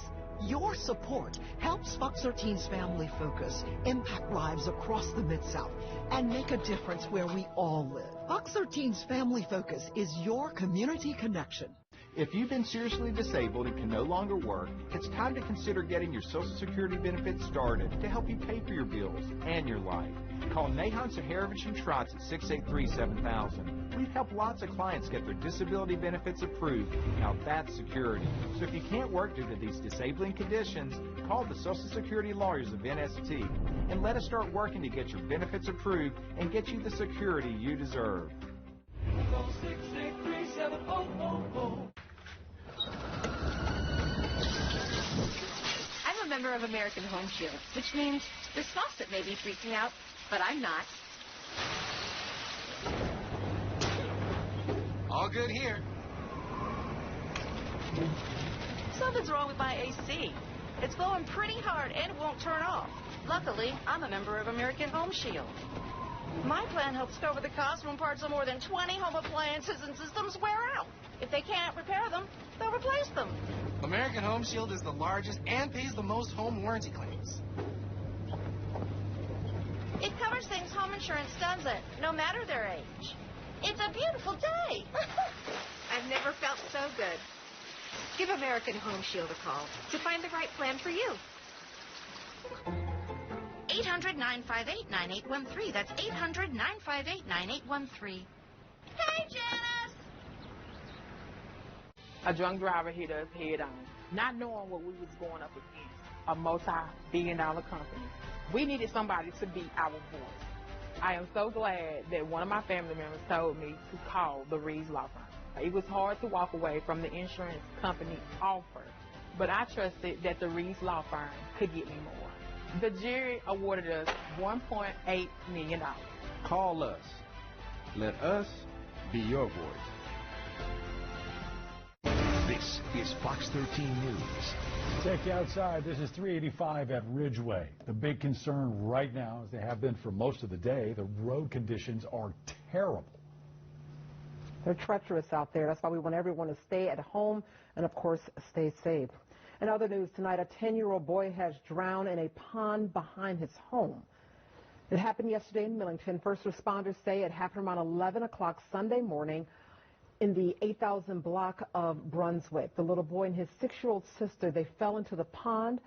Your support helps Fox 13's Family Focus impact lives across the Mid-South and make a difference where we all live. Fox 13's Family Focus is your community connection. If you've been seriously disabled and can no longer work, it's time to consider getting your Social Security benefits started to help you pay for your bills and your life. Call Nahon Saharovich and Trotz at 683-7000. We've helped lots of clients get their disability benefits approved. Now that's security. So if you can't work due to these disabling conditions, call the Social Security lawyers of NST and let us start working to get your benefits approved and get you the security you deserve. Call 683-7000. I'm a member of American Home Shield, which means this faucet may be freaking out, but I'm not. All good here. Something's wrong with my AC. It's blowing pretty hard and it won't turn off. Luckily, I'm a member of American Home Shield. My plan helps cover the cost when parts of more than 20 home appliances and systems wear out. If they can't repair them, they'll replace them. American Home Shield is the largest and pays the most home warranty claims. It covers things home insurance doesn't, no matter their age. It's a beautiful day. I've never felt so good. Give American Home Shield a call to find the right plan for you. 800-958-9813. That's 800-958-9813. Hey, Janice! A drunk driver hit us head on, not knowing what we was going up against. A multi-billion-dollar company. We needed somebody to be our voice. I am so glad that one of my family members told me to call the Reeves Law Firm. It was hard to walk away from the insurance company offer, but I trusted that the Reeves Law Firm could get me more. The jury awarded us $1.8 million. Call us. Let us be your voice. This is Fox 13 News. Take you outside. This is 385 at Ridgeway. The big concern right now, as they have been for most of the day, the road conditions are terrible. They're treacherous out there. That's why we want everyone to stay at home and, of course, stay safe. In other news tonight, a 10-year-old boy has drowned in a pond behind his home. It happened yesterday in Millington. First responders say it happened around 11 o'clock Sunday morning in the 8,000 block of Brunswick. The little boy and his 6-year-old sister, they fell into the pond.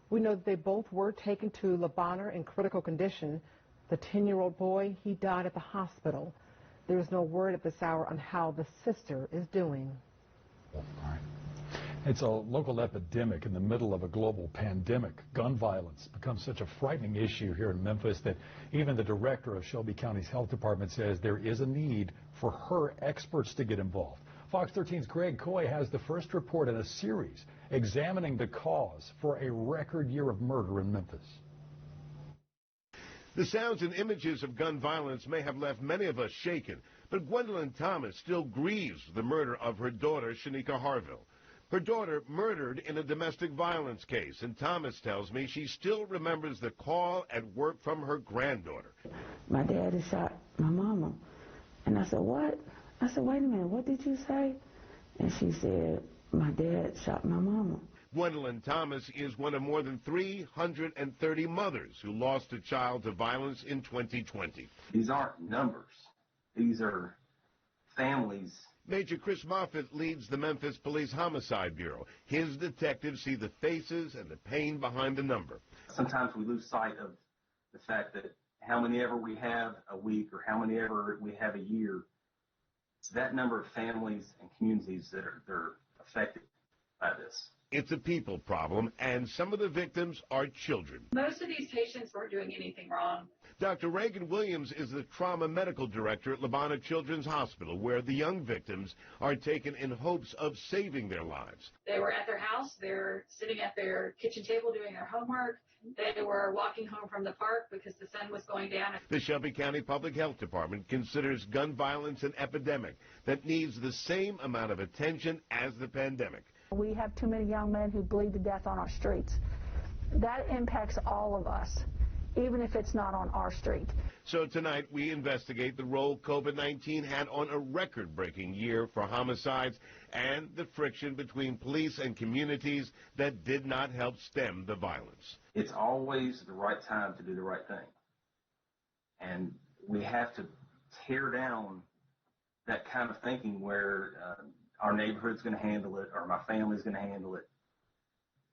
We know that they both were taken to Le Bonheur in critical condition. The 10-year-old boy, he died at the hospital. There is no word at this hour on how the sister is doing. All right. It's a local epidemic in the middle of a global pandemic. Gun violence becomes such a frightening issue here in Memphis that even the director of Shelby County's health department says there is a need for her experts to get involved. Fox 13's Greg Coy has the first report in a series examining the cause for a record year of murder in Memphis. The sounds and images of gun violence may have left many of us shaken, but Gwendolyn Thomas still grieves the murder of her daughter, Shanika Harville. Her daughter murdered in a domestic violence case, and Thomas tells me she still remembers the call at work from her granddaughter. My dad had shot my mama. And I said, what? I said, wait a minute, what did you say? And she said, my dad shot my mama. Gwendolyn Thomas is one of more than 330 mothers who lost a child to violence in 2020. These aren't numbers. These are families. Major Chris Moffitt leads the Memphis Police Homicide Bureau. His detectives see the faces and the pain behind the number. Sometimes we lose sight of the fact that how many ever we have a week or how many ever we have a year, that number of families and communities that are affected by this. It's a people problem, and some of the victims are children. Most of these patients weren't doing anything wrong. Dr. Reagan Williams is the trauma medical director at Le Bonheur Children's Hospital, where the young victims are taken in hopes of saving their lives. They were at their house. They're sitting at their kitchen table doing their homework. They were walking home from the park because the sun was going down. The Shelby County Public Health Department considers gun violence an epidemic that needs the same amount of attention as the pandemic. We have too many young men who bleed to death on our streets. That impacts all of us, even if it's not on our street. So tonight we investigate the role COVID-19 had on a record-breaking year for homicides and the friction between police and communities that did not help stem the violence. It's always the right time to do the right thing. And we have to tear down that kind of thinking where our neighborhood's going to handle it or my family's going to handle it.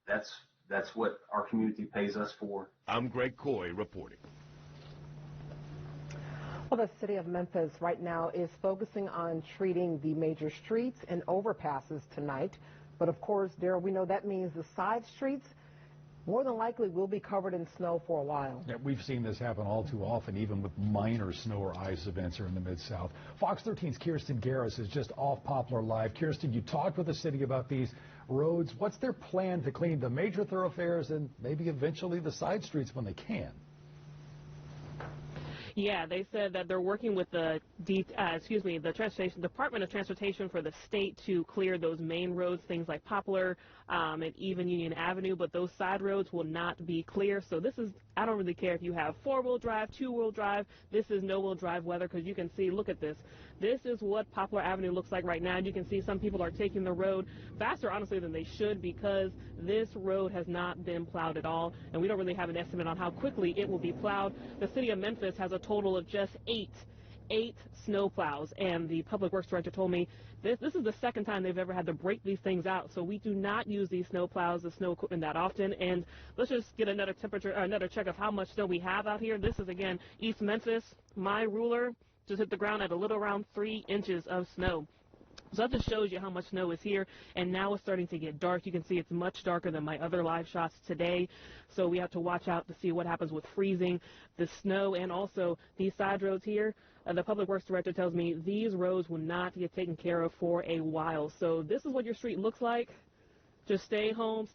That's what our community pays us for. I'm Greg Coy reporting. Well, the city of Memphis right now is focusing on treating the major streets and overpasses tonight. But of course, Daryl, we know that means the side streets more than likely will be covered in snow for a while. Yeah, we've seen this happen all too often, even with minor snow or ice events here in the Mid-South. Fox 13's Kirsten Garris is just off Poplar Live. Kirsten, you talked with the city about these roads. What's their plan to clean the major thoroughfares and maybe eventually the side streets when they can? Yeah, they said that they're working with the Department of Transportation for the state to clear those main roads, things like Poplar and even Union Avenue, but those side roads will not be clear. So this is, I don't really care if you have four-wheel drive, two-wheel drive, this is no-wheel drive weather, because you can see, look at this. This is what Poplar Avenue looks like right now. You can see some people are taking the road faster, honestly, than they should, because this road has not been plowed at all, and we don't really have an estimate on how quickly it will be plowed. The city of Memphis has a total of just eight snow plows, and the public works director told me this is the second time they've ever had to break these things out. So we do not use these snow plows, the snow equipment, that often. And let's just get another check of how much snow we have out here. This is, again, East Memphis. My ruler just hit the ground at a little around 3 inches of snow. So that just shows you how much snow is here, and now it's starting to get dark. You can see it's much darker than my other live shots today, so we have to watch out to see what happens with freezing, the snow, and also these side roads here. The public works director tells me these roads will not get taken care of for a while. So this is what your street looks like. Just stay home,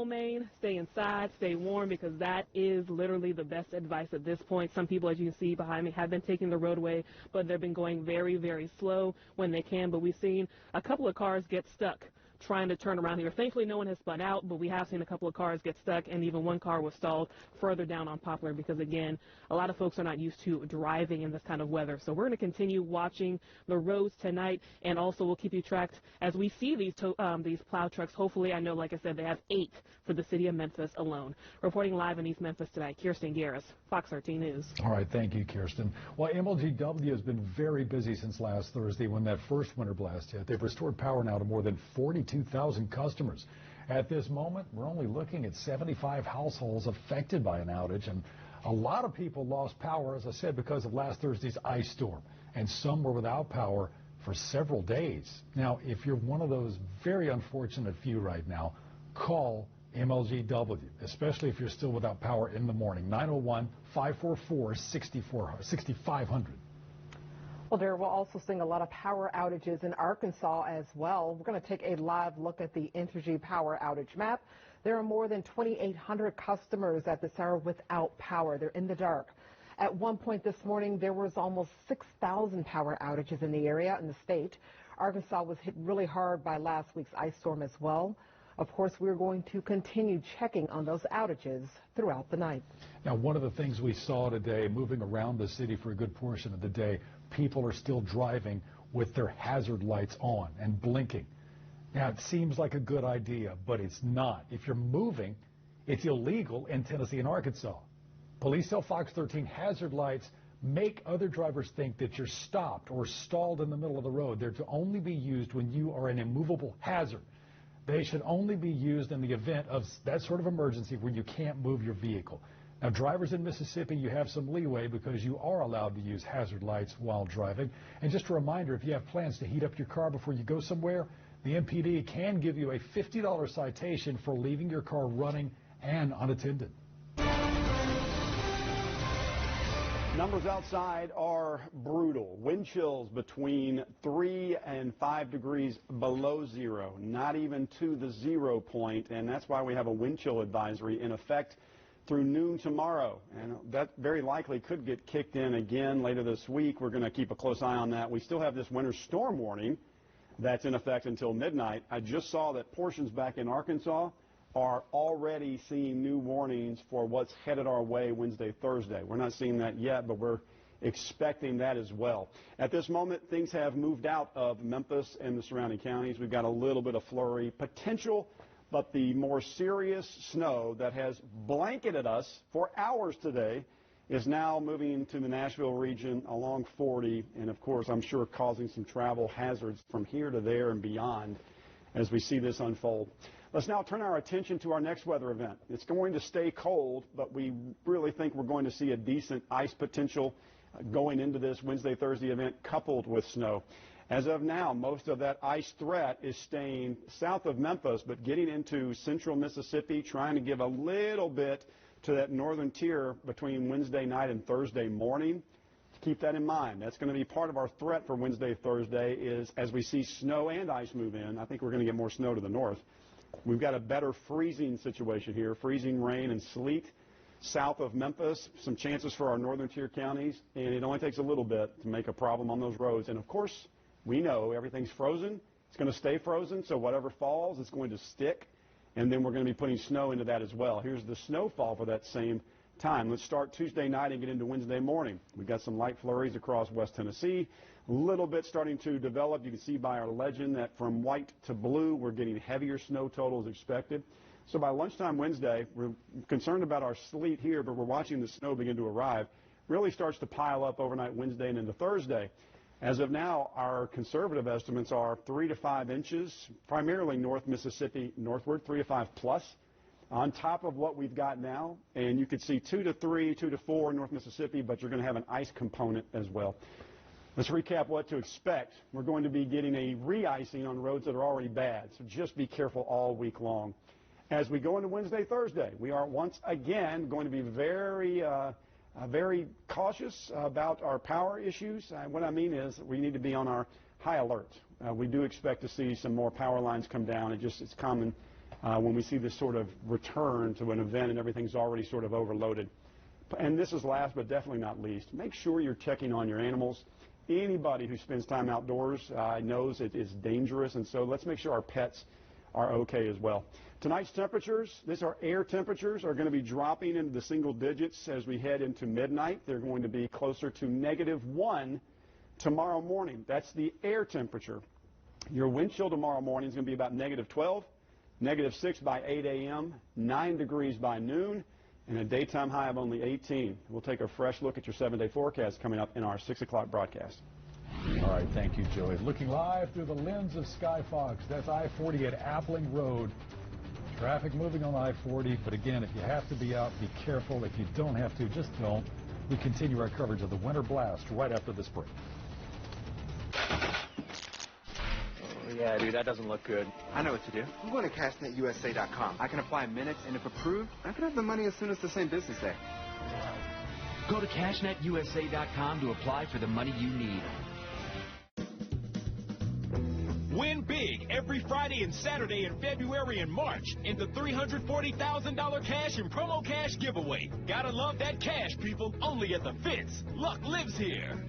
Maine, stay inside, stay warm, because that is literally the best advice at this point. Some people, as you can see behind me, have been taking the roadway, but they've been going very, very slow when they can. But we've seen a couple of cars get stuck trying to turn around here. Thankfully, no one has spun out, but we have seen a couple of cars get stuck, and even one car was stalled further down on Poplar because, again, a lot of folks are not used to driving in this kind of weather. So we're going to continue watching the roads tonight, and also we'll keep you tracked as we see these plow trucks. Hopefully, I know, like I said, they have 8 for the city of Memphis alone. Reporting live in East Memphis tonight, Kirsten Garris, Fox 13 News. All right, thank you, Kirsten. Well, MLGW has been very busy since last Thursday when that first winter blast hit. They've restored power now to more than 42,000 customers. At this moment, we're only looking at 75 households affected by an outage, and a lot of people lost power, as I said, because of last Thursday's ice storm, and some were without power for several days. Now, if you're one of those very unfortunate few right now, call MLGW, especially if you're still without power in the morning. 901-544-6500. Well, there we're also seeing a lot of power outages in Arkansas as well. We're going to take a live look at the Entergy power outage map. There are more than 2,800 customers at this hour without power. They're in the dark. At one point this morning, there was almost 6,000 power outages in the area in the state. Arkansas was hit really hard by last week's ice storm as well. Of course, we're going to continue checking on those outages throughout the night. Now, one of the things we saw today, moving around the city for a good portion of the day, people are still driving with their hazard lights on and blinking. Now, it seems like a good idea, but it's not. If you're moving, it's illegal in Tennessee and Arkansas. Police tell Fox 13 hazard lights make other drivers think that you're stopped or stalled in the middle of the road. They're to only be used when you are an immovable hazard. They should only be used in the event of that sort of emergency where you can't move your vehicle. Now, drivers in Mississippi, you have some leeway because you are allowed to use hazard lights while driving. And just a reminder, if you have plans to heat up your car before you go somewhere, the MPD can give you a $50 citation for leaving your car running and unattended. Numbers outside are brutal. Wind chills between 3 and 5 degrees below zero, not even to the 0 point, and that's why we have a wind chill advisory in effect through noon tomorrow. And that very likely could get kicked in again later this week. We're going to keep a close eye on that. We still have this winter storm warning that's in effect until midnight. I just saw that portions back in Arkansas are already seeing new warnings for what's headed our way Wednesday, Thursday. We're not seeing that yet, but we're expecting that as well. At this moment, things have moved out of Memphis and the surrounding counties. We've got a little bit of flurry potential, but the more serious snow that has blanketed us for hours today is now moving to the Nashville region along 40, and of course, I'm sure causing some travel hazards from here to there and beyond as we see this unfold. Let's now turn our attention to our next weather event. It's going to stay cold, but we really think we're going to see a decent ice potential going into this Wednesday, Thursday event coupled with snow. As of now, most of that ice threat is staying south of Memphis, but getting into central Mississippi, trying to give a little bit to that northern tier between Wednesday night and Thursday morning. Keep that in mind. That's going to be part of our threat for Wednesday, Thursday is as we see snow and ice move in, I think we're going to get more snow to the north. We've got a better freezing situation here, freezing rain and sleet. south of Memphis, some chances for our northern tier counties, and it only takes a little bit to make a problem on those roads. And of course, we know everything's frozen. It's going to stay frozen, so whatever falls, it's going to stick. And then we're going to be putting snow into that as well. Here's the snowfall for that same time. Let's start Tuesday night and get into Wednesday morning. We've got some light flurries across West Tennessee. A little bit starting to develop. You can see by our legend that from white to blue, we're getting heavier snow totals expected. So by lunchtime Wednesday, we're concerned about our sleet here, but we're watching the snow begin to arrive. Really starts to pile up overnight Wednesday and into Thursday. As of now, our conservative estimates are 3 to 5 inches, primarily North Mississippi northward, 3 to 5 plus, on top of what we've got now. And you could see 2 to 3, 2 to 4 in North Mississippi, but you're going to have an ice component as well. Let's recap what to expect. We're going to be getting a re-icing on roads that are already bad, so just be careful all week long. As we go into Wednesday, Thursday, we are once again going to be very cautious about our power issues. What I mean is we need to be on our high alert. We do expect to see some more power lines come down. It's common when we see this sort of return to an event and everything's already sort of overloaded. And this is last but definitely not least. Make sure you're checking on your animals. Anybody who spends time outdoors knows it is dangerous, and so let's make sure our pets are okay as well. Tonight's temperatures, these are air temperatures, are going to be dropping into the single digits as we head into midnight. They're going to be closer to -1 tomorrow morning. That's the air temperature. Your wind chill tomorrow morning is going to be about -12, -6 by 8 a.m., 9 degrees by noon, and a daytime high of only 18. We'll take a fresh look at your 7-day forecast coming up in our 6 o'clock broadcast. All right, thank you, Joey. Looking live through the lens of Skyfox. That's I-40 at Appling Road. Traffic moving on I-40, but again, if you have to be out, be careful. If you don't have to, just don't. We continue our coverage of the winter blast right after this break. Oh, yeah, dude, that doesn't look good. I know what to do. I'm going to CashNetUSA.com. I can apply in minutes, and if approved, I can have the money as soon as the same business day. Go to CashNetUSA.com to apply for the money you need. Win big every Friday and Saturday in February and March in the $340,000 cash and promo cash giveaway. Gotta love that cash, people. Only at the Fitz. Luck lives here.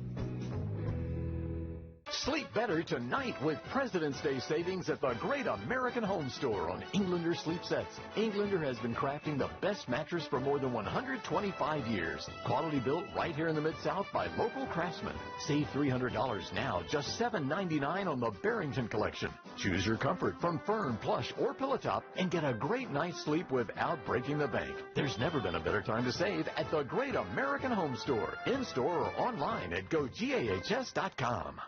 Sleep better tonight with President's Day savings at the Great American Home Store on Englander sleep sets. Englander has been crafting the best mattress for more than 125 years. Quality built right here in the Mid-South by local craftsmen. Save $300 now, just $7.99 on the Barrington collection. Choose your comfort from firm, plush, or pillow top and get a great night's sleep without breaking the bank. There's never been a better time to save at the Great American Home Store. In-store or online at GoGAHS.com.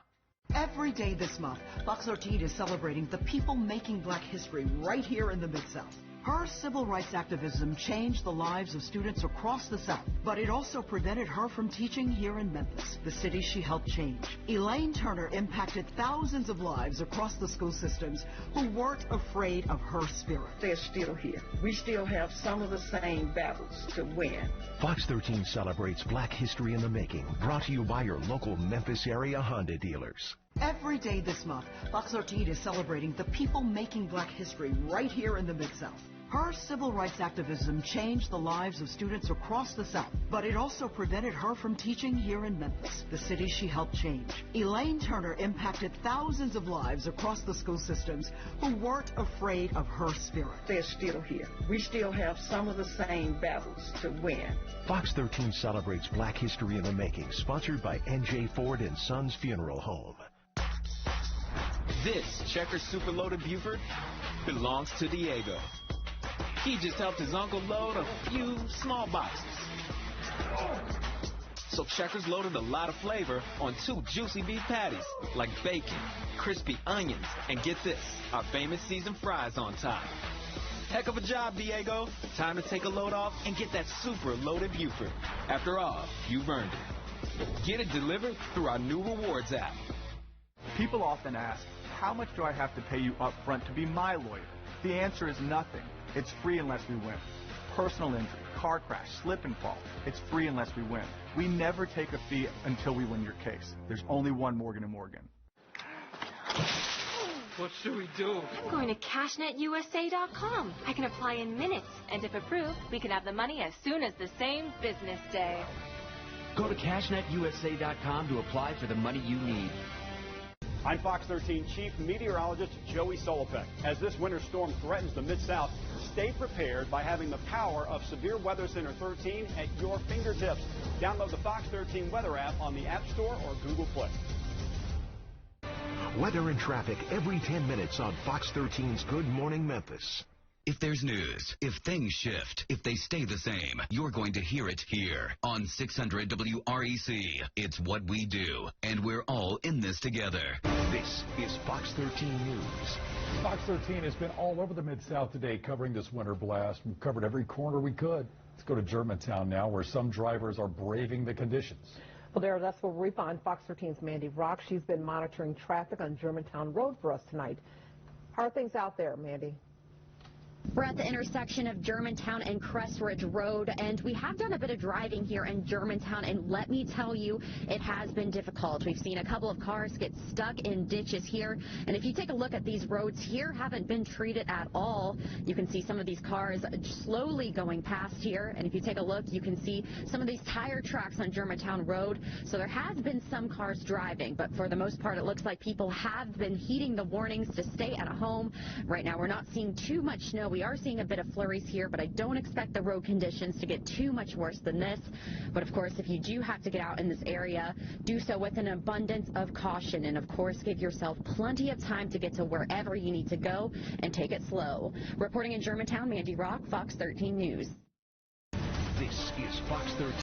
Every day this month, Fox 13 is celebrating the people making Black history right here in the Mid-South. Her civil rights activism changed the lives of students across the South, but it also prevented her from teaching here in Memphis, the city she helped change. Elaine Turner impacted thousands of lives across the school systems who weren't afraid of her spirit. They're still here. We still have some of the same battles to win. Fox 13 celebrates Black history in the making, brought to you by your local Memphis area Honda dealers. Every day this month, Fox 13 is celebrating the people making Black history right here in the Mid-South. Her civil rights activism changed the lives of students across the South, but it also prevented her from teaching here in Memphis, the city she helped change. Elaine Turner impacted thousands of lives across the school systems who weren't afraid of her spirit. They're still here. We still have some of the same battles to win. Fox 13 celebrates Black history in the making, sponsored by N.J. Ford and Sons Funeral Home. This Checkers Super Loaded Buford belongs to Diego. He just helped his uncle load a few small boxes. So Checkers loaded a lot of flavor on 2 juicy beef patties, like bacon, crispy onions, and get this, our famous seasoned fries on top. Heck of a job, Diego. Time to take a load off and get that super loaded Buford. After all, you've earned it. Get it delivered through our new rewards app. People often ask, how much do I have to pay you up front to be my lawyer? The answer is nothing. It's free unless we win. Personal injury, car crash, slip and fall. It's free unless we win. We never take a fee until we win your case. There's only one Morgan & Morgan. What should we do? I'm going to CashNetUSA.com. I can apply in minutes, and if approved, we can have the money as soon as the same business day. Go to CashNetUSA.com to apply for the money you need. I'm Fox 13 Chief Meteorologist Joey Solopek. As this winter storm threatens the Mid-South, stay prepared by having the power of Severe Weather Center 13 at your fingertips. Download the Fox 13 Weather app on the App Store or Google Play. Weather and traffic every 10 minutes on Fox 13's Good Morning Memphis. If there's news, if things shift, if they stay the same, you're going to hear it here on 600 WREC. It's what we do, and we're all in this together. This is Fox 13 News. Fox 13 has been all over the Mid-South today covering this winter blast. We've covered every corner we could. Let's go to Germantown now, where some drivers are braving the conditions. Well, there, that's where we find Fox 13's Mandy Rock. She's been monitoring traffic on Germantown Road for us tonight. How are things out there, Mandy? We're at the intersection of Germantown and Crest Ridge Road, and we have done a bit of driving here in Germantown, and let me tell you, it has been difficult. We've seen a couple of cars get stuck in ditches here, and if you take a look at these roads here, haven't been treated at all. You can see some of these cars slowly going past here, and if you take a look, you can see some of these tire tracks on Germantown Road. So there has been some cars driving, but for the most part, it looks like people have been heeding the warnings to stay at home. Right now, we're not seeing too much snow. We are seeing a bit of flurries here, but I don't expect the road conditions to get too much worse than this. But of course, if you do have to get out in this area, do so with an abundance of caution, and of course, give yourself plenty of time to get to wherever you need to go, and take it slow. Reporting in Germantown, Mandy Rock, Fox 13 News. This is Fox 13.